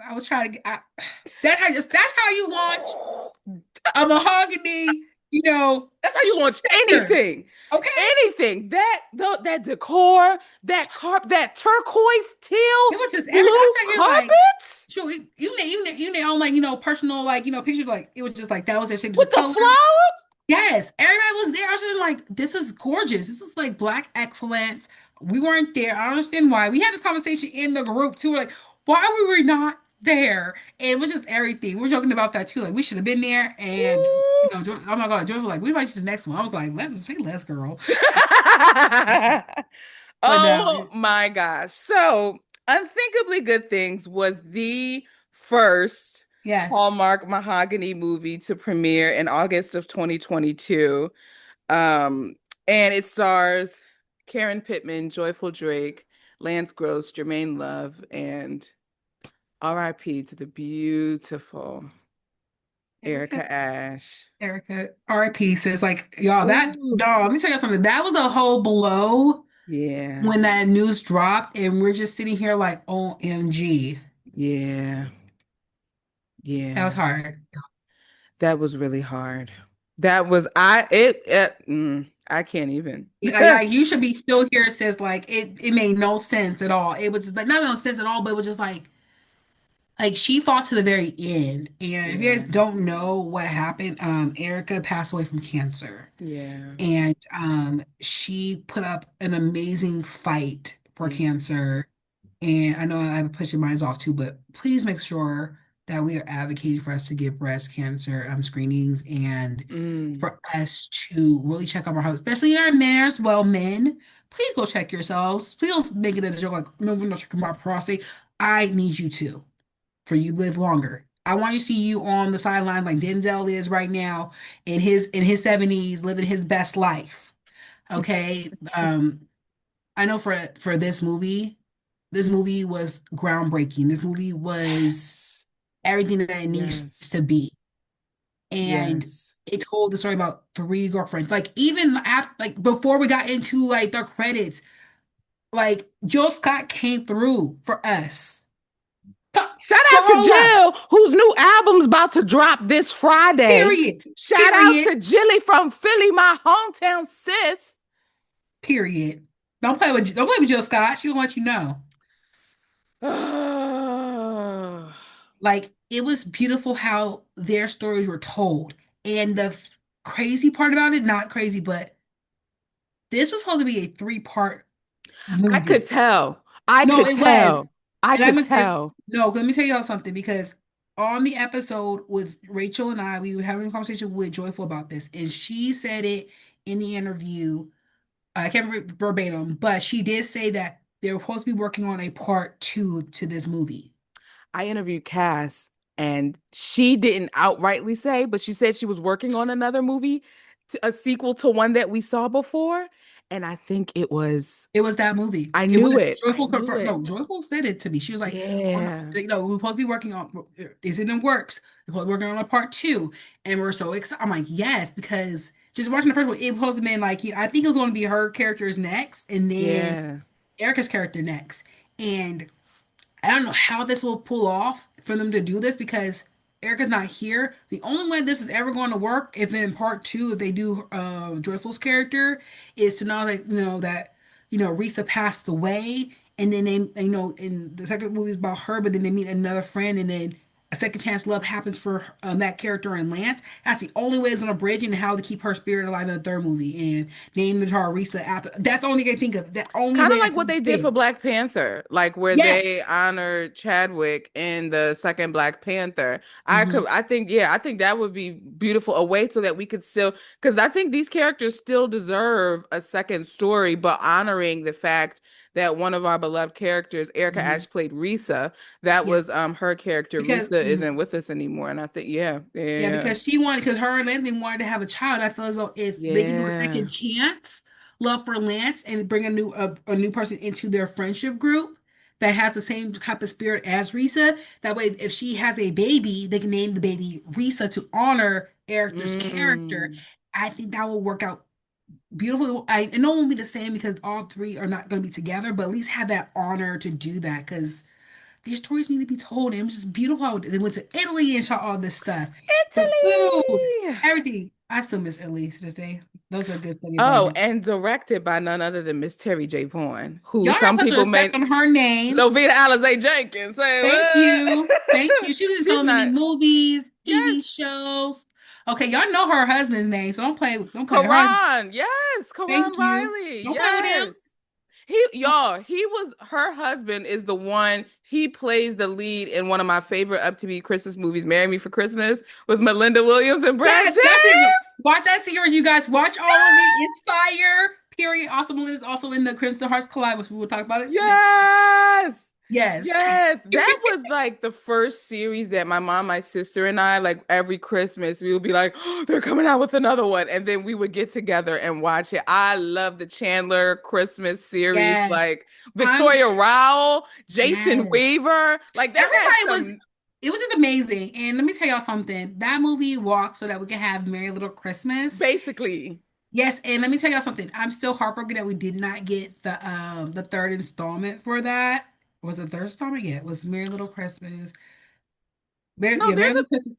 I was trying to get. That's how you launch a mahogany. That's how you launch Picture. anything. Okay. Anything. That decor, that turquoise teal It was just everything. blue I was here like, carpet so you on like personal like pictures like it was just like that was their signature with the color. flowers. Yes, everybody was there. I was just like, this is gorgeous. This is like black excellence. We weren't there. I don't understand why. We had this conversation in the group too. We're like, why were we not there? And it was just everything. We were joking about that too. Like we should have been there. And oh my God, George was like, we invite you to the next one. I was like, let's girl. But no, Oh my gosh. So, Unthinkably Good Things was the first yes. Hallmark Mahogany movie to premiere in August of 2022. Um, and it stars Karen Pittman, Joyful Drake, Lance Gross, Jermaine Love, and RIP to the beautiful Erica, Erica Ash. Erica, RIP says like, y'all, that Ooh. dog, let me tell you something. That was a whole blow Yeah, when that news dropped, and we're just sitting here like, OMG. yeah, That was yeah. hard. That was really hard. I can't even. Like, you should be still here. It says like it made no sense at all. It was just like not no sense at all, but it was just like she fought to the very end. And if you Yeah, guys don't know what happened, Erica passed away from cancer. yeah, And she put up an amazing fight for yeah. cancer. And I know I'm pushing mine off too, but please make sure that we are advocating for us to get breast cancer screenings and Mm, for us to really check up our health, especially our men as well. Men, please go check yourselves. Please don't make it a joke like, no, we're not checking my prostate. I need you to, for you to live longer. I want to see you on the sideline like Denzel is right now in his 70s, living his best life. Okay. I know for this movie was groundbreaking. This movie was yes, everything that it needs yes, to be. And yes. it told the story about three girlfriends. Like even after, like before we got into like the credits, like Jill Scott came through for us. Shout out to Corolla. Jill, whose new album's about to drop this Friday. Period. Shout out Period. to Jilly from Philly, my hometown sis. Period. Don't play with Jill Scott. She'll let you know. Like it was beautiful how their stories were told. And the crazy part about it, not crazy, but this was supposed to be a three-part I could movie. tell. I No, could it was. tell. I And I'm could gonna and, tell. no, let me tell y'all something because on the episode with Rachel and I, we were having a conversation with Joyful about this, and she said it in the interview. I can't remember verbatim, but she did say that they were supposed to be working on a part two to this movie. I interviewed Cass and she didn't outrightly say, but she said she was working on another movie, a sequel to one that we saw before. And I think it was, It was that movie. I It was knew it. I Joyful knew confirmed. it. No, Joyful said it to me. She was like, "Oh no, Yeah. we're supposed to be working on. Is it in the works? We're supposed to be working on a part two, and we're so excited." I'm like, "Yes," because just watching the first one, it was supposed to be like, I think it was going to be her characters next, and then Yeah. Erica's character next, and I don't know how this will pull off for them to do this because Erica's not here. The only way this is ever going to work, if in part two, if they do Joyful's character, is to know that Risa passed away, and then in the second movie is about her, but then they meet another friend, and then a second chance love happens for that character and Lance. That's the only way it's going to bridge and how to keep her spirit alive in the third movie and name the child Risa after. That's the only thing I can think of. The only Kind of way I like what can they did for think. Black Panther, like where they Yes. honored Chadwick in the second Black Panther. Hmm. I think, yeah, I think that would be beautiful, a way so that we could still, because I think these characters still deserve a second story, but honoring the fact that one of our beloved characters, Erica Hmm. Ash, played Risa. That Yeah, was her character. because Risa isn't with us anymore, and I think, yeah, yeah, yeah, because she wanted, because her and Anthony wanted to have a child. I feel as though if they can do a yeah. second chance, love for Lance, and bring a new person into their friendship group that has the same type of spirit as Risa, that way, if she has a baby, they can name the baby Risa to honor Eric's character. Mm. I think that will work out beautifully. I know it won't be the same because all three are not going to be together, but at least have that honor to do that because these stories need to be told. And it was just beautiful how they went to Italy and shot all this stuff. The food, Italy. everything. I still miss Italy to this day. Those are good funny Oh, environments. and directed by none other than Miss Terry J. Vaughan, who Y'all gotta some put some people respect may on her name. Lovita Alizé Jenkins. Say Thank you. Thank what? you. She was in She's so many not. movies, TV Yes. shows. Okay, y'all know her husband's name, so don't play her. Karan. Yes. Karan Thank you. Riley. Don't play with him. Yes. He was her husband is the one he plays the lead in one of my favorite up to be Christmas movies, Marry Me for Christmas, with Melinda Williams and Brad Yes, James. that's it. Watch that series, you guys. Watch all of it. Yes. It's fire. Period. Also, Melinda's also in the Crimson Hearts Collide, which we will talk about it next. Yes. Yes. Yes. That was like the first series that my mom, my sister, and I, like every Christmas, we would be like, oh, they're coming out with another one. And then we would get together and watch it. I love the Chandler Christmas series, Yes. like I'm Victoria Rowell, Jason yes. Weaver. Like that had Everybody was some it was just amazing. And let me tell y'all something. That movie walked so that we could have Merry Little Christmas. basically. Yes, and let me tell y'all something. I'm still heartbroken that we did not get the third installment for that. Was it the third installment? Yeah, it was Merry Little Christmas. No, Merry there's a Little Christmas.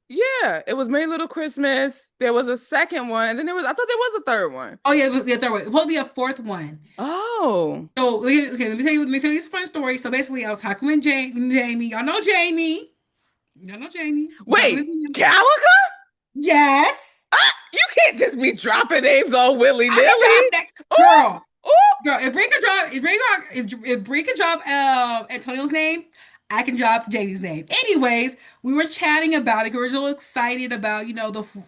yeah, it was Merry Little Christmas. There was a second one, and then I thought there was a third one. Oh yeah, it was the third one. It will be a fourth one. Oh. So okay, let me tell you this fun story. So basically, I was talking with Jamie. Y'all know Jamie. Y'all know Jamie. I'm talking with Wait, him. Calica? Yes, You can't just be dropping names all I can drop willy-nilly. that Oh, girl. oh. Girl, if Bree can drop Antonio's name, I can drop Jamie's name. Anyways, we were chatting about it. We were so excited about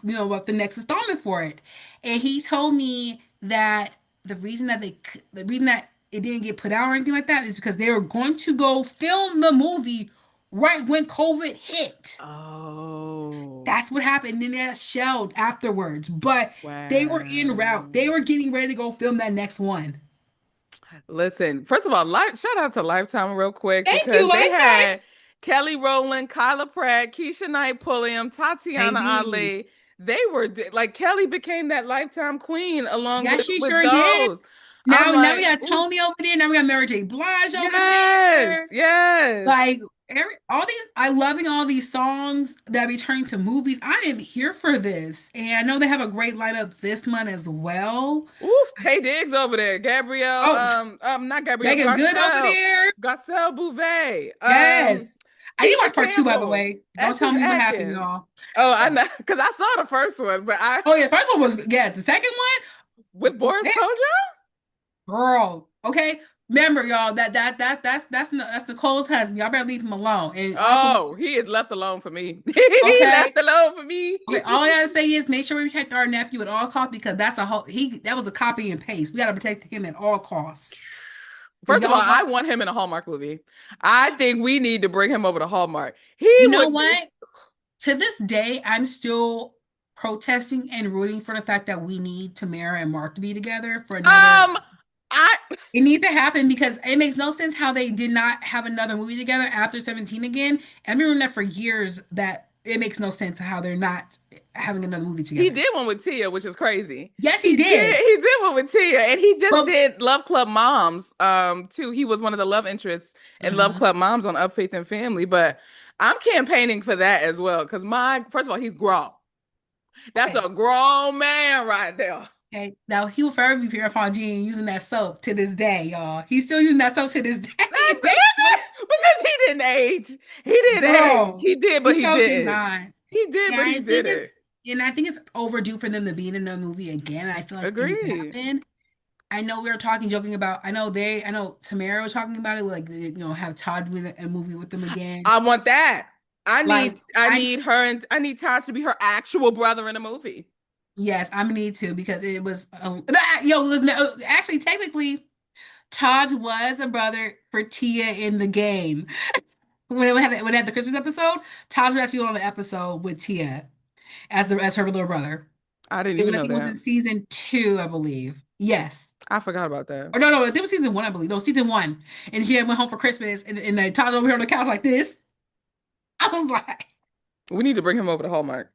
what the next installment for it, and he told me that the reason that it didn't get put out or anything like that is because they were going to go film the movie right when COVID hit. Oh, That's what happened. And then it shelled afterwards, but they were en route. wow. They were getting ready to go film that next one. Listen, first of all, shout out to Lifetime real quick Thank you, because they Lifetime. had Kelly Rowland, Kyla Pratt, Keisha Knight Pulliam, Tatiana Baby. Ali. They were like Kelly became that Lifetime queen along Yes, she with sure did. those. I'm Now we like, got ooh, Tony over there. Now we got Mary J. Blige over yes, there. yes. Like all these, I loving all these songs that be turning to movies. I am here for this, and I know they have a great lineup this month as well. Oof, Tay Diggs over there. Gabrielle, Oh, not Gabrielle, Megan Good over there. Garcelle Bouvet, Yes, I need to Keisha watch part two, by the Campbell, way. Don't tell Essence me what happened, Atkins. y'all. Oh, I know, because I saw the first one, but I Oh yeah, the first one was yeah. The second with one, Boris Kojo. girl. Okay, remember y'all that's Nicole's husband. Y'all better leave him alone. And also, Oh, he is left alone for me. He okay, left alone for me. okay. All I gotta say is make sure we protect our nephew at all costs because that's a whole that was a copy and paste. We gotta protect him at all costs. If First of all, y'all I want, want him in a Hallmark movie. I think we need to bring him over to Hallmark. He you know would be. what? To this day, I'm still protesting and rooting for the fact that we need Tamara and Mark to be together for another. Um, I It needs to happen because it makes no sense how they did not have another movie together after 17 again. And I've been remembering that for years that it makes no sense how they're not having another movie He together. did one with Tia, which is crazy. Yes, he He did. did. He did one with Tia, and he just But did Love Club Moms, too. He was one of the love interests in Love mhm. Club Moms on Up Faith and Family. But I'm campaigning for that as well because my first of all, he's grown. That's Okay. a grown man right there. Okay. Now he will forever be Pierre Paul Jean using that soap to this day, y'all. He's still using that soap to this day. That's It makes no it because he didn't age. He didn't age. girl. He did, but He he sure did didn't. not. He did, Yeah, but he didn't. I think it's overdue for them to be in another movie again. And I feel like it needs to Agreed. happen. I know we were talking, joking about. I know Tamara was talking about it, like have Todd do a movie with them again. I want that. I need Like I need her and I need Taj to be her actual brother in a movie. yes, I'm gonna need to because it was no, actually technically Todd was a brother for Tia in the game. When it had the Christmas episode, Todd was actually on the episode with Tia as her little brother. I didn't It was even I know think it was that. in season 2, I believe. Yes. I forgot about that. Or no, I think it was season 1, I believe. No, season 1. And she had went home for Christmas and Todd over here on the couch like this. I was like, We need to bring him over to Hallmark.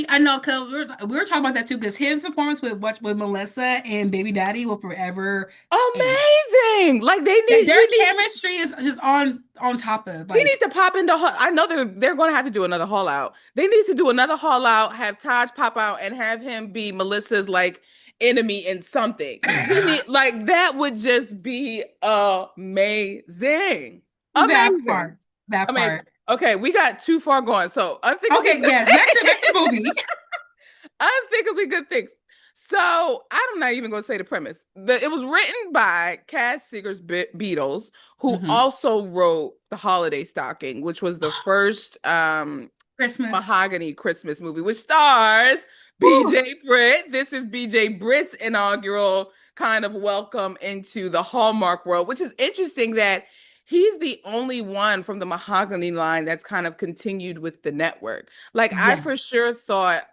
I know, cause we were talking about that too, because his performance with Melissa and Baby Daddy will forever age. Amazing. Like they need Their he needs chemistry is just on top of he like needs to pop into I know they're going to have to do another haul out. They need to do another haul out, have Taj pop out and have him be Melissa's like enemy in something. He need like that would just be amazing. that Amazing. part. That Amazing. part. Okay, we got too far going. So unthinkably Okay, yes. Back to the movie. unthinkably good things. So I'm not even going to say the premise. It was written by Cass Seeger's Beatles, who Hmm. also wrote The Holiday Stocking, which was the first Christmas. Mahogany Christmas movie, which stars Woo. BJ Britt. This is BJ Britt's inaugural kind of welcome into the Hallmark world, which is interesting that he's the only one from the Mahogany line that's kind of continued with the network. Like I Yes. for sure thought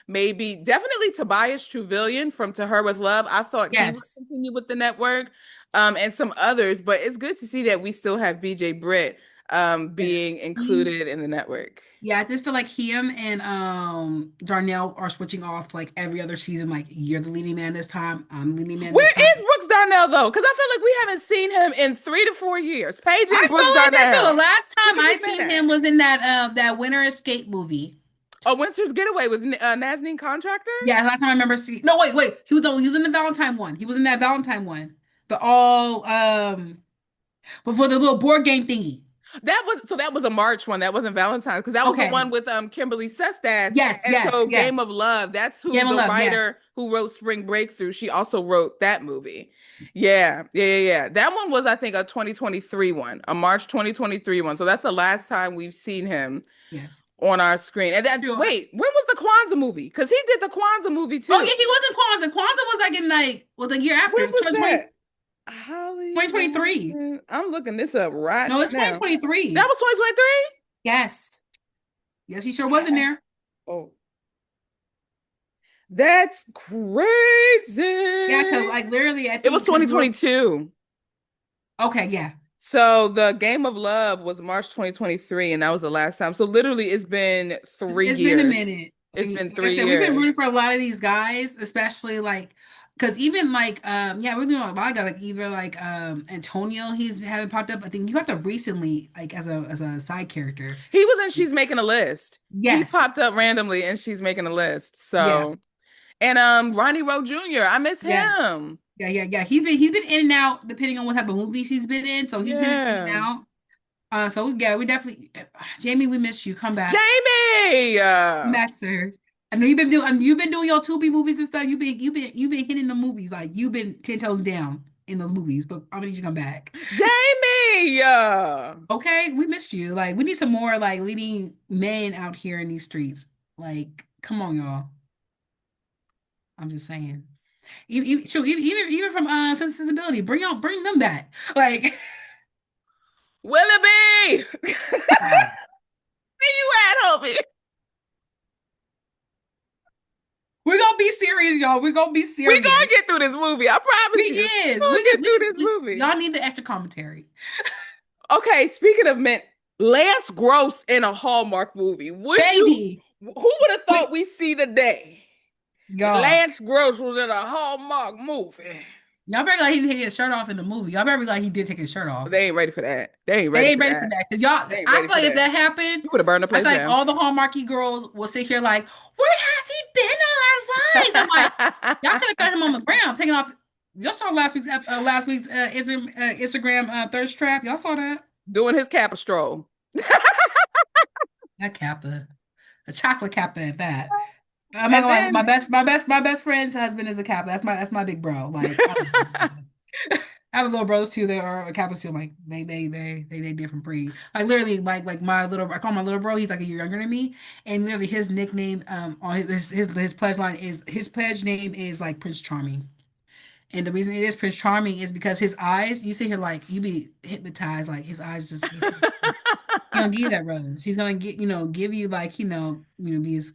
maybe definitely Tobias Truvillion from To Her With Love. I thought he would Yes. continue with the network and some others, but it's good to see that we still have BJ Britt Yes. being included in the network. Yeah, I just feel like him and Darnell are switching off like every other season. Like you're the leading man this time. I'm the leading man this Where time. is Brooks Darnell though? Because I feel like we haven't seen him in 3 to 4 years. I Paging Brooks feel like that too. The Darnell. last Where time has he I been seen him at? was in that Winter Escape movie. Oh, Winter's Getaway with Nazneen Contractor? Yeah, last time I remember seeing. No, wait. He was in the Valentine one. He was in that Valentine one. The all before the little board game thingy. That was a March one. That wasn't Valentine's because that was the Okay. one with Kimberly Sestad. Yes, And yes, so yes. Game of Love, that's who Game of the Love. Yeah. writer who wrote Spring Breakthrough, she also wrote that movie. Yeah. That one was I think a 2023 one, a March 2023 one. So that's the last time we've seen him Yes. on our screen. And that Sure. wait, when was the Kwanzaa movie? Because he did the Kwanzaa movie Oh too. yeah, he was in Kwanzaa. Kwanzaa was like in like well the year after. When It was was 2020, that? Holly 2023. Madison. I'm looking this up right No, it's now. 2023. That was 2023? Yes. Yes, he sure was in there. Oh, that's Yeah, crazy. because like literally, I It was think because we were 2022. okay. Yeah. So the Game of Love was March 2023, and that was the last time. So literally, it's been three It's been a years. minute. It's been Like I three said, we've been rooting years. for a lot of these guys, especially like because even like yeah, we're doing a lot of guys like either like Antonio, he's haven't popped up. I think he popped up recently, like as a side character. He was in She's Making a List. He Yes. popped up randomly and She's Making a List. Yeah. So, and Ronnie Rowe Jr., I miss Yeah. him. Yeah. He's been in and out depending on what type of movies he's been in. So he's been in and Yeah. out. So yeah, we definitely Jamie, we miss you. Come back. Jamie! Come back, sir. I know you've been doing your Tubi movies and stuff. You've been hitting the movies like you've been 10 toes down in those movies, but I'm gonna need you to come back. Jamie! Okay, we missed you. Like we need some more like leading men out here in these streets. Like, come on, y'all. I'm just saying. Even from Sensibility, bring them back. Like, Willoughby! Where you at, homie? we're gonna be serious, y'all. We're gonna be We gonna serious. get through this movie. I We promise you. We is. gonna We just, get we through just, this we, movie. y'all need the extra commentary. Okay, speaking of men. Lance Gross in a Hallmark movie. Would you? Baby. Who would have thought Wait, we see the day that y'all. Lance Gross was in a Hallmark movie? Y'all better like he didn't take his shirt off in the movie. Y'all better be like he did take his shirt off. They ain't ready for that. They ain't They ready ain't for ready for that. that. Cause y'all, They ain't I ready feel for like if that. that happened, You would have burned the I place feel like down. all the Hallmarky girls will sit here like, where has he been all our lives? I'm like, y'all could have got him on the ground, taking off. Y'all saw last week's Instagram thirst trap. Y'all saw that? Doing his Kappa stroll. That Kappa, a chocolate Kappa at that. I'm not And gonna lie, then my best friend's husband is a Kappa. That's my big bro. Like I don't know. I have little bros too that are Kappas too. I'm like they different breed. Like literally like my little I call my little bro. He's like a year younger than me, and literally his nickname on his pledge line is his pledge name is like Prince Charming. And the reason it is Prince Charming is because his eyes. You see here like you be hypnotized. Like his eyes just he gonna give you that rose. He's gonna get give you like be his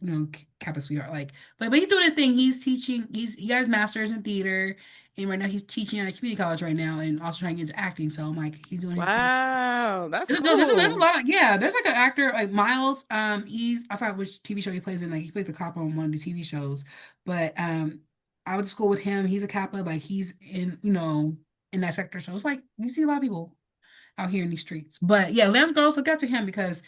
Kappa sweetheart. Like but he's doing his thing. He's teaching. He got his master's in theater, and right now he's teaching at a community college right now, and also trying to get into acting. So I'm like he's doing his thing. wow, that's There's a cool. lot. Yeah, there's like an actor like Miles. He's I forgot which TV show he plays in. Like he plays a cop on one of the TV shows. But I went to school with him. He's a Kappa. Like he's in in that sector. So it's like you see a lot of people out here in these streets. But yeah, Lamb's Girls, look out to him because,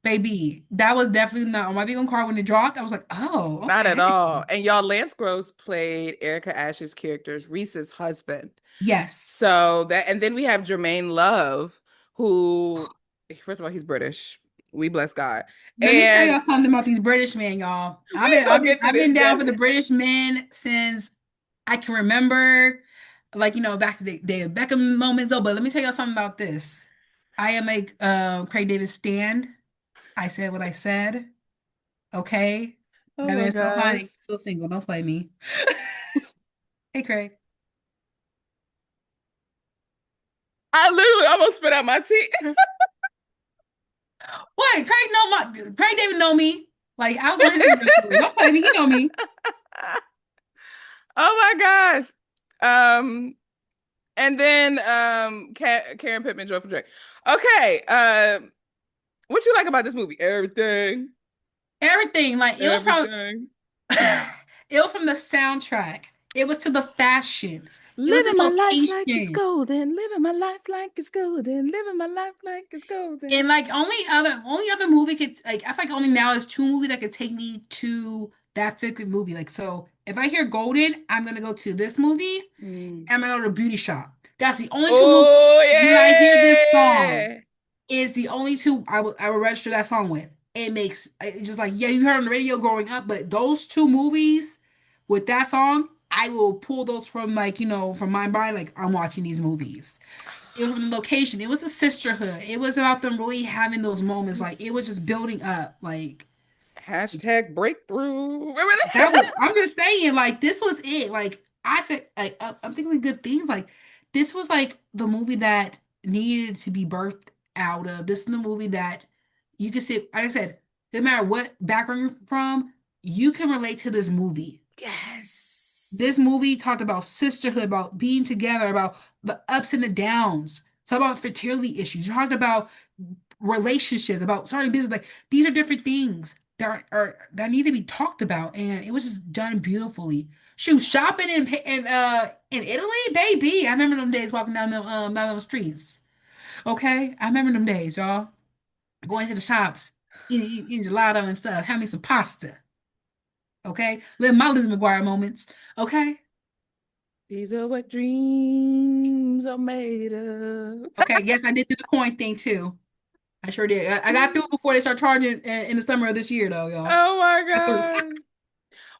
baby, that was definitely not on my big on card when it dropped. I was like, oh, Not at okay. all. And y'all, Lance Gross played Erica Ash's character's Reese's husband. Yes. So that, and then we have Jermaine Love, who, first of all, he's British. We bless God. Let me tell And y'all something about these British men, y'all. we gonna get through I've this, been down for Jess. the British men since I can remember, like back to the day of Beckham moments. Though, but let me tell y'all something about this. I am a Craig David stand. I said what I said. Okay, Oh that my man's still gosh. fine, still single. Don't play me. Hey, Craig. I literally almost spit out my tea. What? Craig David know me. Like I was on his Instagram story. Don't play me. He know me. Oh my gosh. Um, and then Karen Pittman, Joy for Drake. Okay. What you like about this movie? Everything. Everything. Like Everything. it was from the soundtrack. It was to the fashion. It was the Living my life like it's location. golden. Living my life like it's golden. Living my life like it's golden. And like only other movie could like I feel like only now is two movies that could take me to that particular movie. Like so if I hear Golden, I'm gonna go to this movie Mm. and I'm gonna go to Beauty Shop. That's the only two movies Oh when I hear this song. yeah. Is the only two I would register that song with. It makes it's just like yeah, you heard on the radio growing up, but those two movies with that song, I will pull those from like from my mind. Like I'm watching these movies. It was from the location. It was a sisterhood. It was about them really having those moments. Like it was just Yes. building up. Hashtag breakthrough. Remember That was. that? I'm just saying. Like this was it. Like I said. Like I'm thinking of good things. Like this was like the movie that needed to be birthed out of. This is the movie that you can see. Like I said, no matter what background you're from, you can relate to this movie. Yes. This movie talked about sisterhood, about being together, about the ups and the downs. Talked about fertility issues. Talked about relationships, about starting business. Like these are different things that need to be talked about, and it was just done beautifully. Shoot, shopping in Italy, baby. I remember them days walking down those streets. Okay, I remember them days, y'all. Going to the shops, eating gelato and stuff, having some pasta. Okay, living my Lizzie McGuire moments. Okay, These are what dreams are made of. okay. Yes, I did do the coin thing too. I sure did. I got through it before they start charging in the summer of this year, though, y'all. Oh my Got through.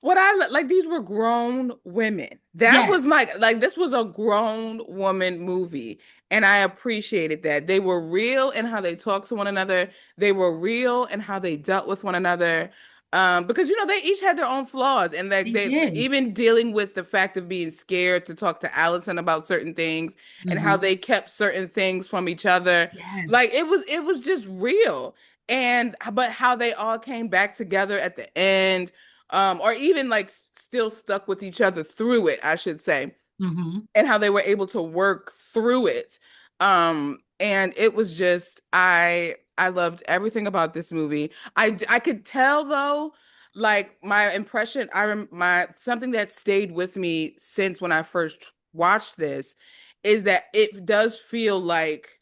God. Like these were grown women. That Yes. was my like this was a grown woman movie. And I appreciated that. They were real in how they talked to one another. They were real in how they dealt with one another. Because they each had their own flaws and like They they did. even dealing with the fact of being scared to talk to Allison about certain things and how Hmm. they kept certain things from each other. Like Yes. it was just real. And but how they all came back together at the end or even like still stuck with each other through it, I should say, Hmm. and how they were able to work through it. And it was just I loved everything about this movie. I could tell though, like my impression, my something that stayed with me since when I first watched this is that it does feel like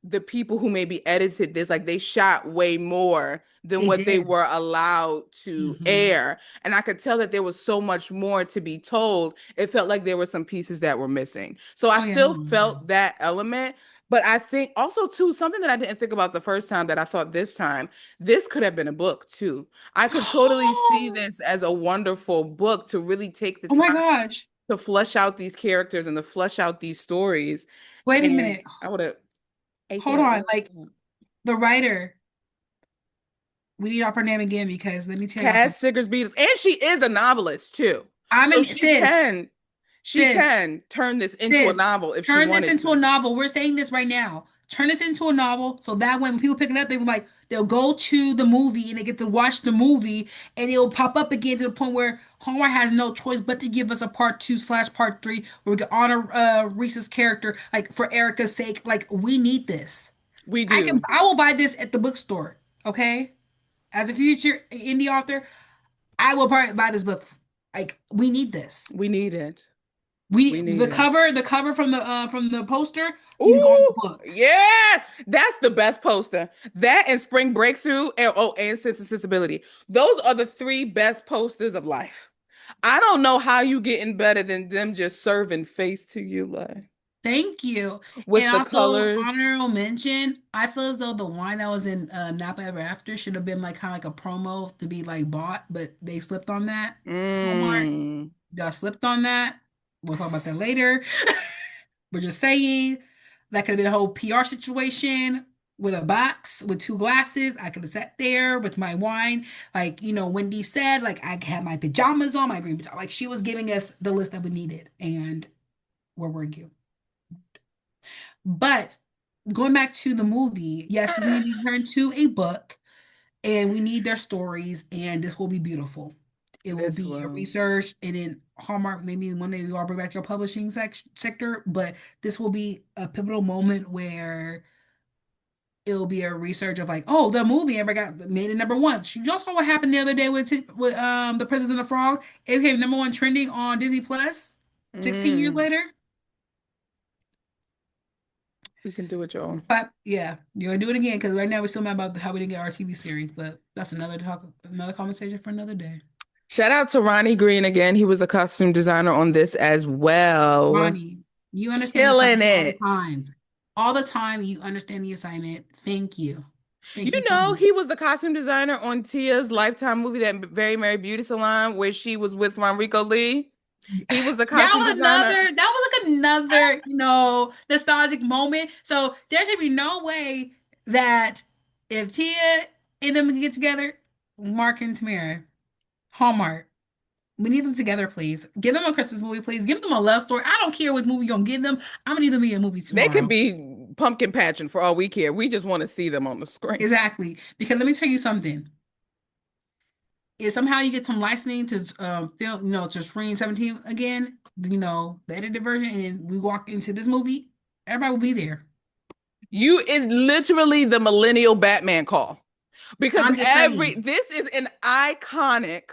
the people who maybe edited this, like they shot way more than They what they did. were allowed to Hmm. air. And I could tell that there was so much more to be told. It felt like there were some pieces that were missing. So I Oh yeah, no, still no. felt that element. But I think also too, something that I didn't think about the first time that I thought this time, this could have been a book too. I could totally see this as a wonderful book to really take the Oh my time gosh. to flesh out these characters and to flesh out these stories. Wait a And minute. I would have ate Hold that on. up. Like the writer, we need to drop her name again because let me tell y'all Cass something. Siggers Beatles, and she is a novelist too. I'm So in she sis, can turn this into a sis, novel if she turn this wanted into a to. novel. We're saying this right now. Turn this into a novel so that when people pick it up, they will like they'll go to the movie and they get to watch the movie and it'll pop up again to the point where Hallmark has no choice but to give us a part two slash part three where we can honor Reese's character like for Erica's sake. Like we need this. We do. I will buy this at the bookstore. Okay, as a future indie author, I will probably buy this book. Like we need this. We need it. We We need it. the cover from the poster needs to go in Ooh, the book. yeah. That's the best poster. That and Spring Breakthrough and oh, and Sense and Sensibility. Those are the three best posters of life. I don't know how you getting better than them just serving face to you like Thank you. with And the also colors. honorable mention, I feel as though the wine that was in Napa Ever After should have been like kind of like a promo to be like bought, but they slipped on that. Hallmark Mm. got slipped on that. We'll talk about that later. We're just saying that could have been a whole PR situation with a box with two glasses. I could have sat there with my wine. Like, Wendy said, like I had my pajamas on, my green pajamas. Like she was giving us the list that we needed. And where were you? But going back to the movie, yes, this needs to be turned to a book, and we need their stories, and this will be beautiful. It will This be a will. research, and then Hallmark, maybe one day we all bring back your publishing sector, but this will be a pivotal moment where it'll be a research of like, oh, the movie ever got made in number one. You just saw what happened the other day with the Princess and the Frog. It became number one trending on Disney Plus. 16 years Mm. later. We can do it, y'all. But yeah, you're gonna do it again because right now we're still mad about how we didn't get our TV series, but that's another conversation for another day. Shout out to Ronnie Green again. He was a costume designer on this as well. Ronnie, you understand the Killing assignment all the it. time. All the time you understand the assignment. Thank you. Thank you You so know, much. he was the costume designer on Tia's Lifetime movie, that Very Merry Beauty Salon, where she was with Ronrico Lee. He was the costume designer. That was like another, nostalgic moment. So there should be no way that if Tia and them get together, Mark and Tamara, Hallmark. We need them together, please. Give them a Christmas movie, please. Give them a love story. I don't care what movie you're gonna give them. I'm gonna need them to be a movie They can tomorrow. be pumpkin patching for all we care. We just want to see them on the screen. Exactly. Because let me tell you something. If somehow you get some licensing to film, to screen 17 again, the edited version, and then we walk into this movie, everybody will be there. You is literally the millennial Batman call because I'm just saying. this is an iconic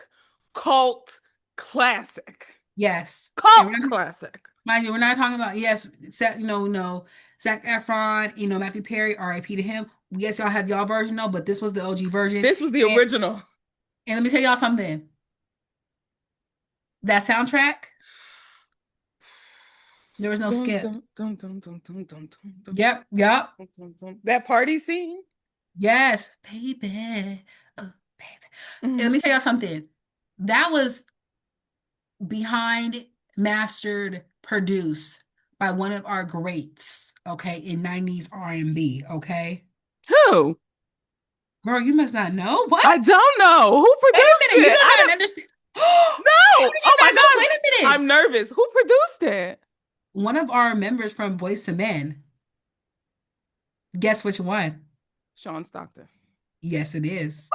cult classic. Yes. And Cult classic. mind you, we're not talking about yes, no, Zac Efron, Matthew Perry, R.I.P. to him. Yes, y'all have y'all version though, but this was the OG version. This was the And original. and let me tell y'all something. That soundtrack, there was no Dun, skip. dun, dun, dun, dun, dun, dun, dun, dun, Yep, yep, dun, dun, dun. That party scene. yes, baby, oh, baby. And let Mhm. me tell y'all something. That was behind, mastered, produced by one of our greats, okay, in 90s R&B, okay? Who? Girl, you must not know. I What? don't know. Who Wait a produced minute, you it? do I not don't understand. How know. do you Oh my not know? God. Wait a minute. I'm nervous. Who produced it? One of our members from Boys to Men. Guess which one? Sean Stockton. Yes, it is.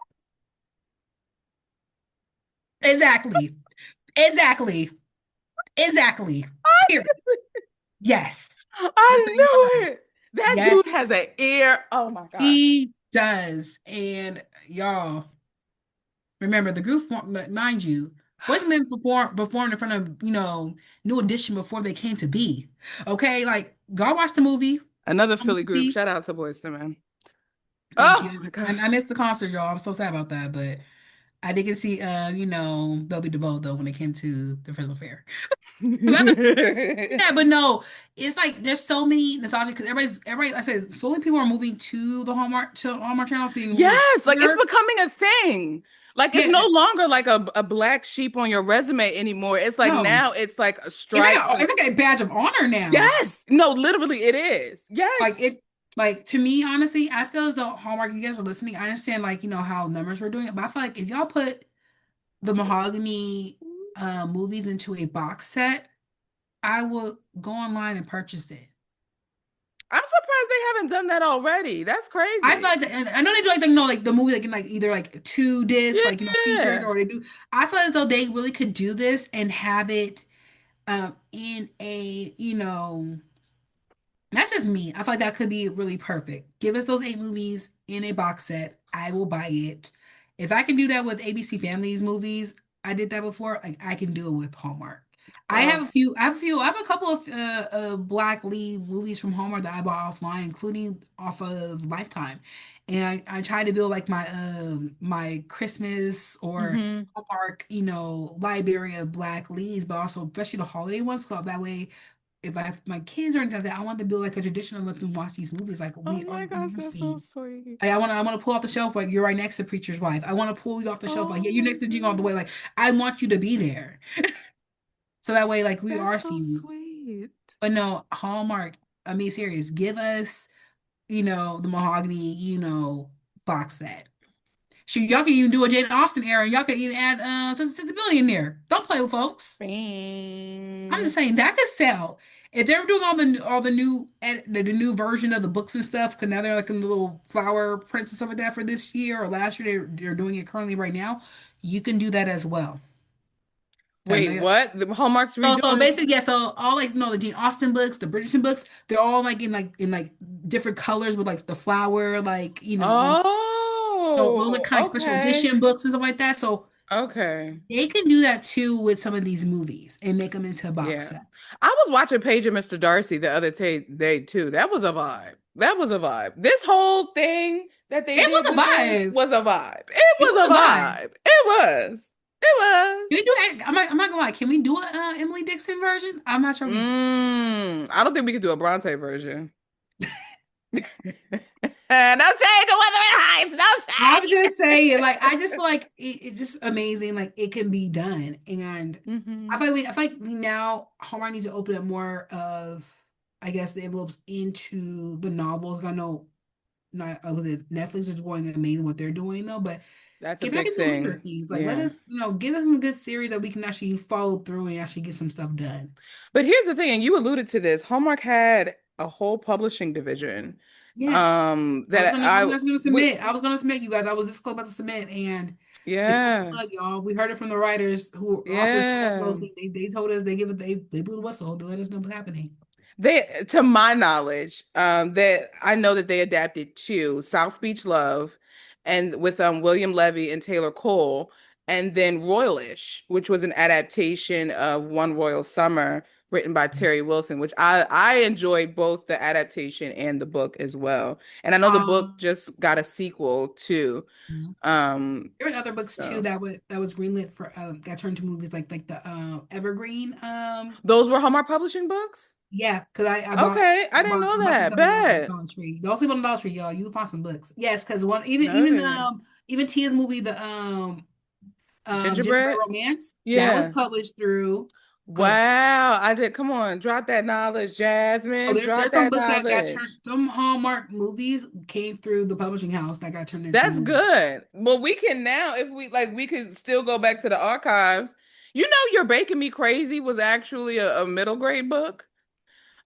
Exactly. Exactly. Exactly. Period. Yes. Just so you I know. knew it. That Yes, dude has an ear. Oh my God. he does. And y'all, remember the group mind you, Boys and Men performed in front of, New Edition before they came to be. Okay, like go watch the movie. Another On Philly group. movie. Shout out to Boys to Men. Thank Oh you. my I gosh. missed the concert, y'all. I'm so sad about that, but I did get to see Belby DeVoe though when it came to the Fresno Fair. Yeah, but no, it's like there's so many nostalgia because everybody. I said so many people are moving to the Hallmark channel being more Yes, like it's here. becoming a thing. Like it's no Yeah, longer like a black sheep on your resume anymore. It's like no, now it's like a stripes and it's like a badge of honor now. yes. No, literally it is. Like Yes. it, like to me, honestly, I feel as though Hallmark, you guys are listening. I understand, like how numbers were doing it, but I feel like if y'all put the Mahogany movies into a box set, I will go online and purchase it. I'm surprised they haven't done that already. That's I feel crazy. like and I know they do like the movie like in like either like two discs like features Yeah. or they do. I feel as though they really could do this and have it in a that's just me. I feel like that could be really perfect. Give us those 8 movies in a box set. I will buy it. If I can do that with ABC Families movies, I did that before. Like I can do it with Hallmark. I have Oh. a few. I have a couple of Black lead movies from Hallmark that I bought offline, including off of Lifetime. And I try to build like my Christmas or Hmm. Hallmark, library of Black leads, but also especially the holiday ones. So that way if I have my kids or anything like that, I want to build like a tradition of let them watch these movies. Like Oh we my gosh, are that's so seeing. sweet. I want to pull off the shelf like you're right next to Preacher's Wife. I want to pull you off the shelf like Oh yeah, you're my next to Jingle All the Way. God. Like I want you to be there. So that way, like we That's are so seeing. sweet. But no, Hallmark. I mean, serious. Give us, the Mahogany, box set. Shoot, y'all can even do a Jane Austen era. Y'all can even add Sensibility in there. Don't play with folks. I'm Bing. just saying that could sell. If they're doing all the new the new version of the books and stuff, because now they're like in the little flower prints and stuff like that for this year or last year, they're doing it currently right now. You can do that as well. I know. Wait, what? The Hallmark's So redoing? basically, yeah. So all like the Jane Austen books, the Bridgerton books, they're all like in different colors with like the flower, like on. So those are Oh, kind of like special okay. edition books and stuff like that. So Okay. they can do that too with some of these movies and make them into a box Yeah. set. I was watching Paige and Mr. Darcy the other day too. That was a vibe. That was a vibe. This whole thing that they It did was a with this vibe. was a vibe. It It was was a a vibe. vibe. It was. It was. Can we do it? I'm not gonna lie. Can we do a Emily Dixon version? I'm not sure we. I don't think we could do a Bronte version. No shade to Wuthering Heights. No I'm shade. just saying, like, I just feel like it's just amazing. Like, it can be done, and Hmm. I feel like we now Hallmark needs to open up more of, I guess, the envelopes into the novels. I know not was it Netflix is going amazing what they're doing though, but That's a get back big into literary thing. things. Like, let Yeah. us, give us some good series that we can actually follow through and actually get some stuff done. But here's the thing, and you alluded to this. Hallmark had a whole publishing division. Yes. That I I was gonna we submit. I was gonna submit you guys. I was this close about to submit and they pulled the yeah. plug, y'all. We heard it from the writers who authors who wrote those Yeah. things. They told us they blew the whistle to let us know what's happening. They, to my knowledge, that I know that they adapted to South Beach Love and with William Levy and Taylor Cole, and then Royalish, which was an adaptation of One Royal Summer written by Terry Wilson, which I enjoyed both the adaptation and the book as well. And I know the book Um, just got a sequel too. mhm. Um, There were other books too so that was greenlit for got turned to movies like the Evergreen those were Hallmark Publishing books? yeah, because Okay, I didn't know I bought some that. stuff at Bet. Dollar Tree. Don't sleep on the Dollar Tree, y'all. You will find some books. Yes, because one Noted. even Tia's movie, the Gingerbread Gingerbread? Romance, that was Yeah. published through because Wow, I did. Come on, drop that knowledge, oh Jasmine. Drop there's some that books that got turned knowledge. some Hallmark movies came through the publishing house that got turned into That's movies. good. Well, we can now, if we like, we could still go back to the archives. You know, You're Baking Me Crazy was actually a middle grade book.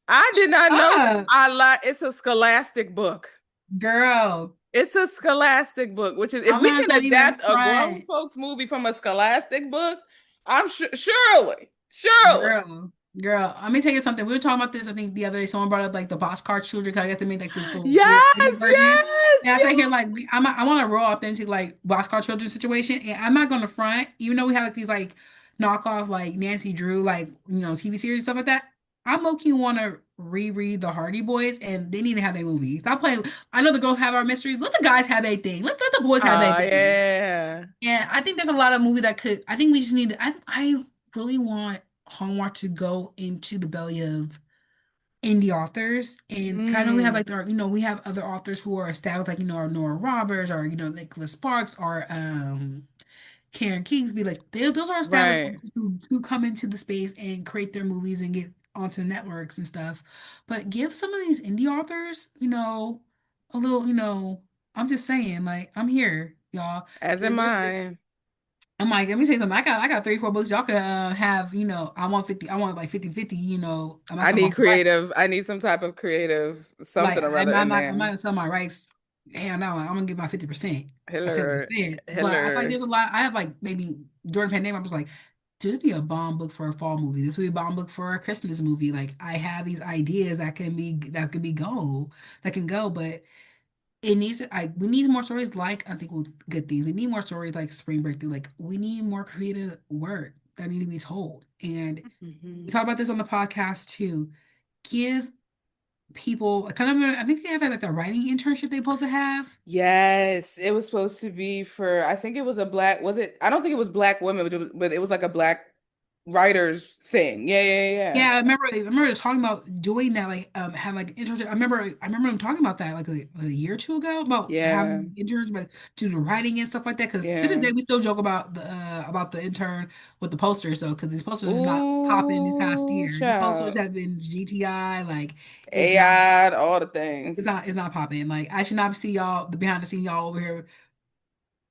I did not know that. Ah, I like it's a scholastic book. girl, It's a scholastic book, which is if I'm we not can gonna even adapt a grown front, folks movie from a scholastic book, I'm sure surely, surely. girl. Girl, let me tell you something. We were talking about this, I think, the other day. Someone brought up like the boxcar children. Cause I got to make like this little weird Yes, Indian version. yes, And I say here, yes. like, I want a real authentic, like, boxcar children situation. And I'm not going to front, even though we have like these, like, knockoff, like, Nancy Drew, like, TV series and stuff like that. I'm low key want to reread the Hardy Boys, and they need to have their movie. Stop playing. I know the girls have our mysteries. Let the guys have their thing. Let the boys have their Oh, thing. yeah. And I think there's a lot of movie that could. I think we just need. I really want Hallmark to go into the belly of indie authors, and kind of we have Mm, like our, we have other authors who are established, like our Nora Roberts, or Nicholas Sparks, or Karen Kingsby. Like those are established right. authors who come into the space and create their movies and get onto the networks and stuff. But give some of these indie authors, a little, I'm just saying, like I'm here, y'all. As in mine. I'm like, let me tell you something. I got 3, 4 books. Y'all can have, I want 50, I want like 50-50, I'm not I talking need about the rights. creative. I need some type of creative Like something or other in I'm not there. gonna sell my rights. Hell no, I'm gonna give my 50%, or Hiller, 70%. But I feel like Hiller. there's a lot. I have like maybe during the pandemic, I was like, dude, it'd be a bomb book for a fall movie. This would be a bomb book for a Christmas movie. Like I have these ideas that can go, but it needs we need more stories like Unthinkable Good Things. We need more stories like Spring Breakthrough. Like we need more creative work that need to be told. And we Mhm. talk about this on the podcast too. Give people kind of, I think they have like the writing internship they're supposed to have. Yes, it was supposed to be for, I think it was a black, was it? I don't think it was black women, but it was like a black writers thing. Yeah, yeah, yeah. Yeah, I remember talking about doing that, like have like internship. I remember them talking about that like a year or two ago about Yeah, having interns, but do the writing and stuff like that. Because to this yeah. day, we still joke about the intern with the posters though, because these posters is not popping this past Ooh, year. These posters child. have been GTI, like it's not AI, all the it's things. not it's not popping. Like I should not see y'all the behind the scene y'all over here.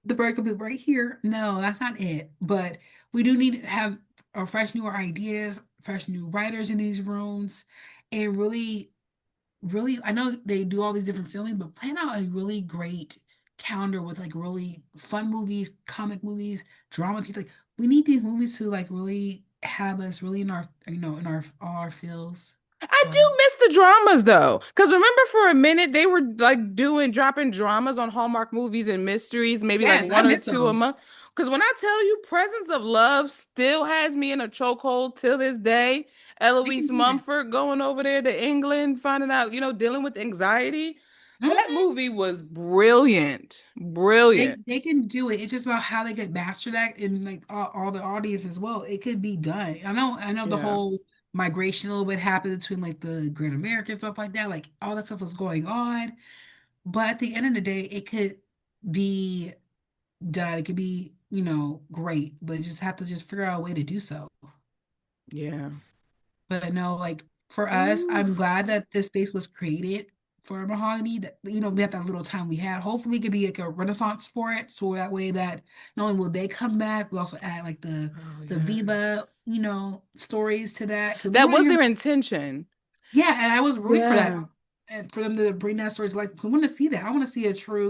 The break will be right here. No, that's not it. But we do need to have fresh new ideas, fresh new writers in these rooms, and really, really. I know they do all these different filming, but plan out a really great calendar with like really fun movies, comic movies, drama pieces. Like we need these movies to like really have us really in our in our all our feels. I do But miss the dramas though. Because remember for a minute they were like dropping dramas on Hallmark movies and mysteries, maybe like yes, I one or miss two a those. month. Because when I tell you Presence of Love still has me in a chokehold till this day. They can Eloise do that. Mumford going over there to England, finding out, dealing with anxiety. That Mhm. movie was brilliant. Brilliant. They can do it. It's just about how they get master that and like all the audience as well. It could be done. I know the Yeah. whole migration a little bit happened between like the Great American stuff like that. Like all that stuff was going on. But at the end of the day, it could be done. It could be, great. But you just have to just figure out a way to do so. Yeah. But no, like for us, Ooh. I'm glad that this space was created for Mahogany. That we have that little time we had. Hopefully, it could be like a renaissance for it, so that way that not only will they come back, we also add like the Oh, the Viva, yes. stories to that because we That want to was hear. their intention. Yeah, and I was rooting for that, Yeah. and for them to bring that stories. Like, we want to see that. I want to see a true,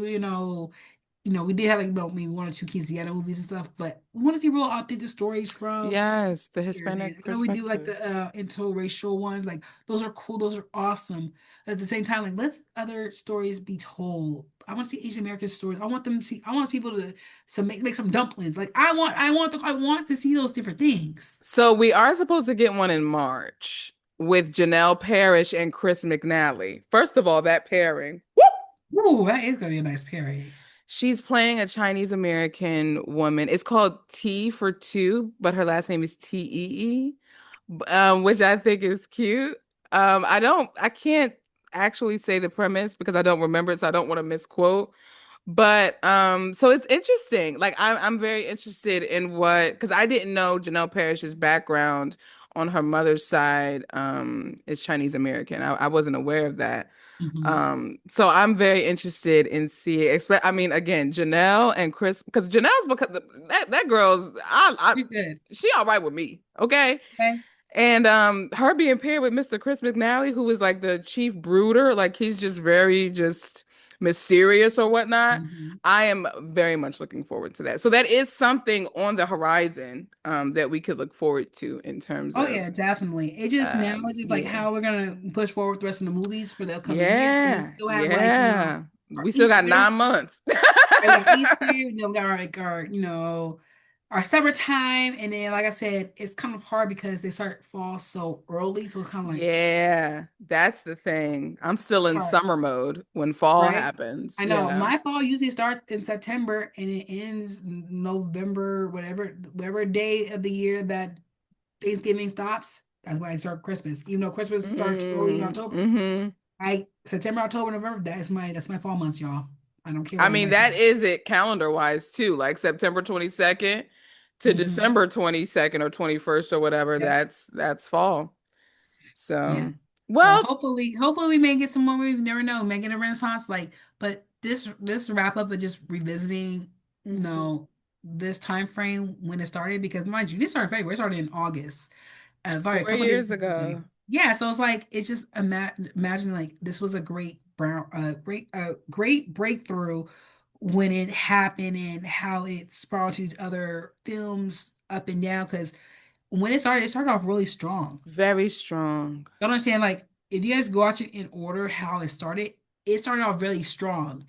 we did have like about maybe 1 or 2 Quinceañera movies and stuff, but we want to see real authentic stories from Yes, the here, man. Hispanic I know we do like perspective. the interracial ones, like those are cool, those are awesome. At the same time, like let other stories be told. I want to see Asian American stories. I want people to make some dumplings. Like I want to see those different things. So we are supposed to get one in March with Janelle Parrish and Chris McNally. First of all, that pairing. Whoop! Ooh, that is gonna be a nice pairing. She's playing a Chinese American woman. It's called T for two, but her last name is Tee, which I think is cute. I can't actually say the premise because I don't remember it, so I don't want to misquote. But so it's interesting. Like I'm very interested in what because I didn't know Janelle Parrish's background on her mother's side is Chinese American. I wasn't aware of that. Mhm. So I'm very interested in seeing. I mean, again, Janelle and Chris because Janelle's because that girl's Pretty good. she all right with me. Okay. Okay. And her being paired with Mr. Chris McNally, who is like the chief brooder, like he's just very just mysterious or whatnot. Mhm. I am very much looking forward to that. So that is something on the horizon that we could look forward to in terms Oh of yeah, definitely. It just now it's just like yeah. how we're gonna push forward the rest of the movies for the upcoming year. We Yeah. still have like, Yeah. our We still got Easter. 9 months. Right, we got Easter, we got our summertime, and then like I said, it's kind of hard because they start fall so early, so it's kind of like Yeah, that's the thing. I'm still in hard, summer mode when fall right? happens. I know Yeah. my fall usually starts in September and it ends November, whatever day of the year that Thanksgiving stops. That's why I start Christmas. Even though Christmas starts early in October, Mm-hmm. I September, October, November. That's my fall months, y'all. I don't care I what mean, anybody says. that is it calendar wise too. Like September 22nd to Hmm. December 22nd or 21st or whatever. Yep. That's fall. Yeah. So, So well, hopefully we may get some more. We never know. We may get a renaissance. Like, but this wrap up of just revisiting, mhm, this time frame when it started, because mind you, this started February. It started in August. Probably a four couple of days years before Thanksgiving. ago, Yeah, so it's like it's just imagine like this was a great breakthrough when it happened and how it spiraled to these other films up and down. Because when it started off really strong. very strong. You understand? Like if you guys go watch it in order, how it started off really strong,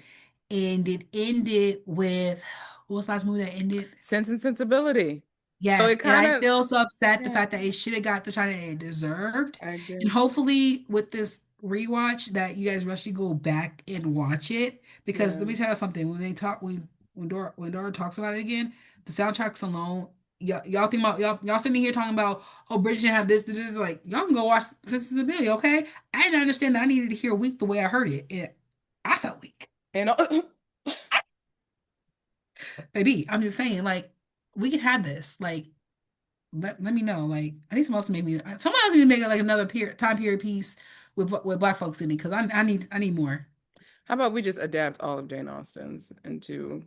and it ended with what was the last movie that ended? Sense and Sensibility. So Yes, it and kind I of, feel so upset the yeah, fact that it should have got the shot that it deserved. I And agree. hopefully with this rewatch that you guys actually go back and watch it. Because Yeah. let me tell you something, when Dora talks about it again, the soundtracks alone, y'all think about y'all sitting here talking about, oh, Bridget should have this, like y'all can go watch this is the video, okay? I didn't understand that I needed to hear weak the way I heard it. I felt weak. And Baby, I'm just saying, like, we could have this. Like, let me know. Like, I need someone else to make me. Someone else need to make it like another time period piece with black folks in it because I need more. how about we just adapt all of Jane Austen's into,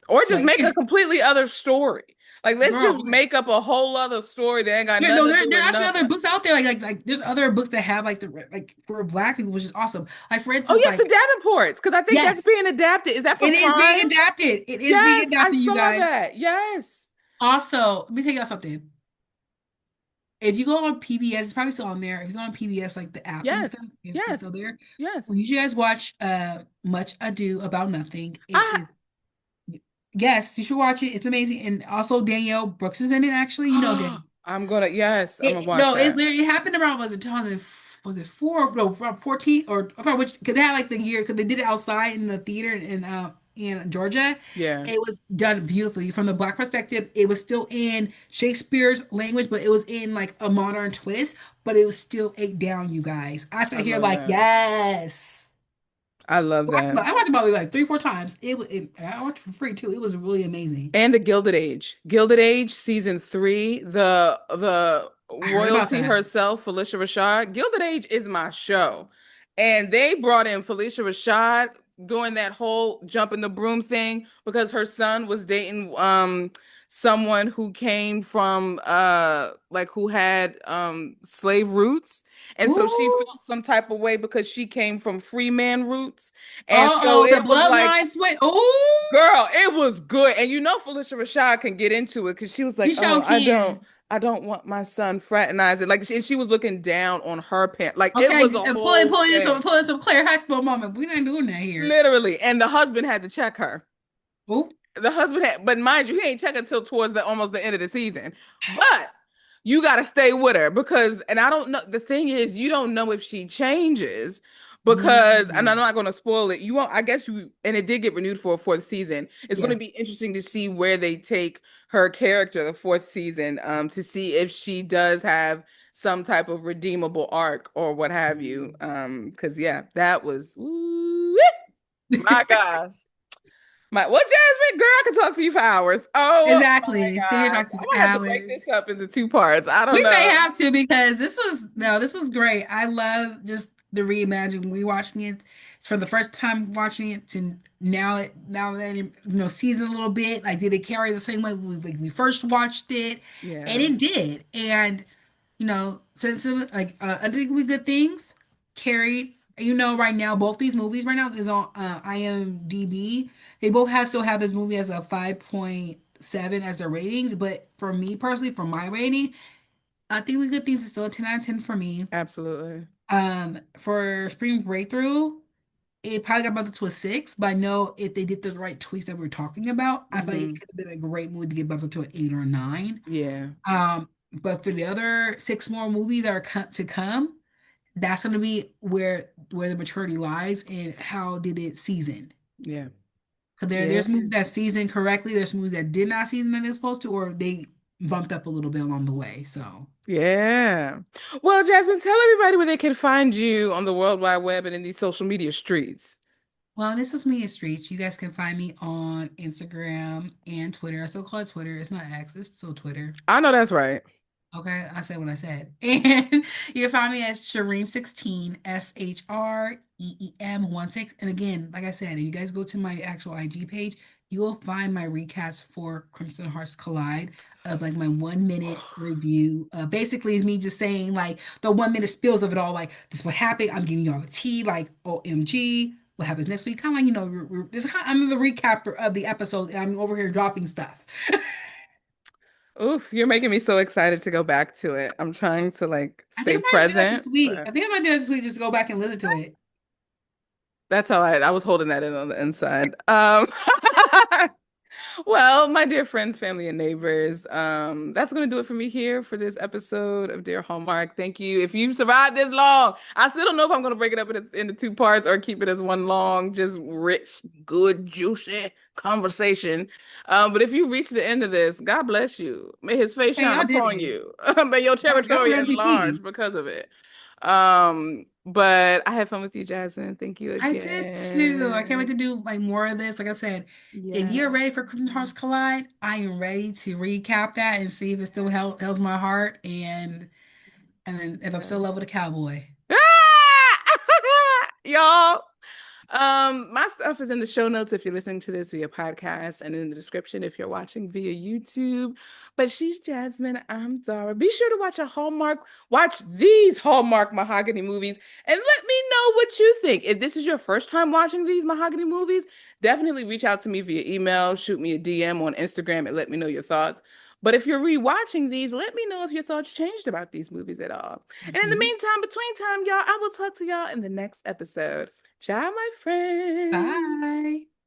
or just Like, make yeah, a completely other story? Like, let's girl. just make up a whole other story that ain't got Yeah, nothing no, to do there with are actually other nothing. books out there. Like there's other books that have like for black people, which is awesome. Like for Oh, instance, yes, the like Davenports, because I think that's yes, being adapted. Is that for it is being Prime? adapted. It is being Yes, I adapted, you saw guys. that. Yes. Also, let me tell y'all something. If you go on PBS, it's probably still on there. If you go on PBS, like the app and stuff, Yes. it's Yes. still there. Yes. When you guys watch Much Ado About Nothing, it I is. Yes, you should watch it. It's amazing. And also Danielle Brooks is in it, actually. You know Danielle. I'm gonna, yes, I'm gonna watch No, that. it happened around, was it 2000, was it four, no, around 14, or I forgot which, because they had like the year, because they did it outside in the theater in Georgia. Yeah, It was done beautifully from the black perspective. It was still in Shakespeare's language, but it was in like a modern twist, but it was still ate down, you guys. I I sat here love like, that. yes. I love that. I watched it probably like 3, 4 times. I watched it for free too. It was really amazing. And the Gilded Age. Gilded Age season three, the I heard about royalty that. herself, Felicia Rashad. Gilded Age is my show. And they brought in Felicia Rashad doing that whole jump in the broom thing because her son was dating someone who came from like who had slave roots. And so she Ooh. felt some type of way because she came from free man roots. And so Uh-oh, the it was like bloodlines went. Ooh, girl, it was good. And you know Felicia Rashad can get into it because she was like, you "Oh, sure can. I don't want my son fraternizing." Like she was looking down on her parent. Like it was Okay, a pulling whole pulling in some thing. pulling some Claire Huxtable moment. We're not doing that here. Literally. And the husband had to check her. Ooh. The husband had, but mind you, he ain't check until towards the almost the end of the season. But you got to stay with her because, and I don't know. The thing is, you don't know if she changes because, and I'm Mm. not going to spoil it. You won't. I guess you, and it did get renewed for a fourth season. It's going Yeah. to be interesting to see where they take her character the fourth season, to see if she does have some type of redeemable arc or what have you. Because yeah, that was, ooh, my gosh. What Jasmine? Girl, I could talk to you for hours. Oh my Exactly. Sit here gosh. talking I for might have to break hours. this up into two parts. I don't We may know. have to because this was great. I love just the reimagine rewatching it. It's for the first time watching it to now that it, seasoned a little bit. Like did it carry the same way we first watched it? And Yeah. it did. And since it was like Unthinkably Good Things carried. You know, right now, both these movies right now is on IMDb. They both have still have this movie as a 5.7 as their ratings. But for me personally, for my rating, I think The Good Things is still a 10 out of 10 for me. Absolutely. For Spring Breakthrough, it probably got bumped up to a 6, but I know if they did the right tweaks that we are talking about, I feel like it Hmm. could have been a great movie to get bumped up to an 8 or a 9. Yeah. But for the other six more movies that are to come, that's going to be where the maturity lies and how did it season. Yeah. Because Yeah. there's movies that seasoned correctly, there's movies that did not season that they're supposed to, or they bumped up a little bit along the way. So, Yeah. Well, Jasmine, tell everybody where they can find you on the World Wide Web and in these social media streets. well, this is me, Streets. You guys can find me on Instagram and Twitter. I still call it Twitter. It's not X, it's still Twitter. I know that's right. Okay, I said what I said. And you can find me as Shreem16, SHREEM 16. And again, like I said, if you guys go to my actual IG page, you will find my recaps for Crimson Hearts Collide of like my 1 minute review. Basically, it's me just saying like the 1 minute spills of it all, like this is what happened. I'm giving you all the tea, like OMG, what happens next week? Kind of like, I'm the recapper of the episode, and I'm over here dropping stuff. Oof, you're making me so excited to go back to it. I'm trying to like I think stay I might do that present, this week. but I think I might do that this week. Just go back and listen to it. that's how I was holding that in on the inside. Well, my dear friends, family, and neighbors, that's going to do it for me here for this episode of Dear Hallmark. Thank you. If you've survived this long, I still don't know if I'm going to break it up into two parts or keep it as one long, just rich, good, juicy conversation. But if you reach the end of this, God bless you. May his face Hey, shine y'all did upon it. you. May your Y'all territory were enlarge MVP. because of it. But I had fun with you, Jasmine. Thank you I did too. I can't wait to again. do like more of this. Like I said, if Yeah. you're ready for Crimson Hearts Collide, I am ready to recap that and see if it still holds my heart and then if I'm still Yeah. in love with a cowboy. Y'all, my stuff is in the show notes if you're listening to this via podcast and in the description if you're watching via YouTube. But she's Jasmine, I'm Dara. Be sure to watch these Hallmark Mahogany movies and let me know what you think. If this is your first time watching these Mahogany movies, definitely reach out to me via email, shoot me a DM on Instagram and let me know your thoughts. But if you're rewatching these, let me know if your thoughts changed about these movies at all. And in the Mhm. meantime, between time, y'all, I will talk to y'all in the next episode. Ciao, my friends. Bye.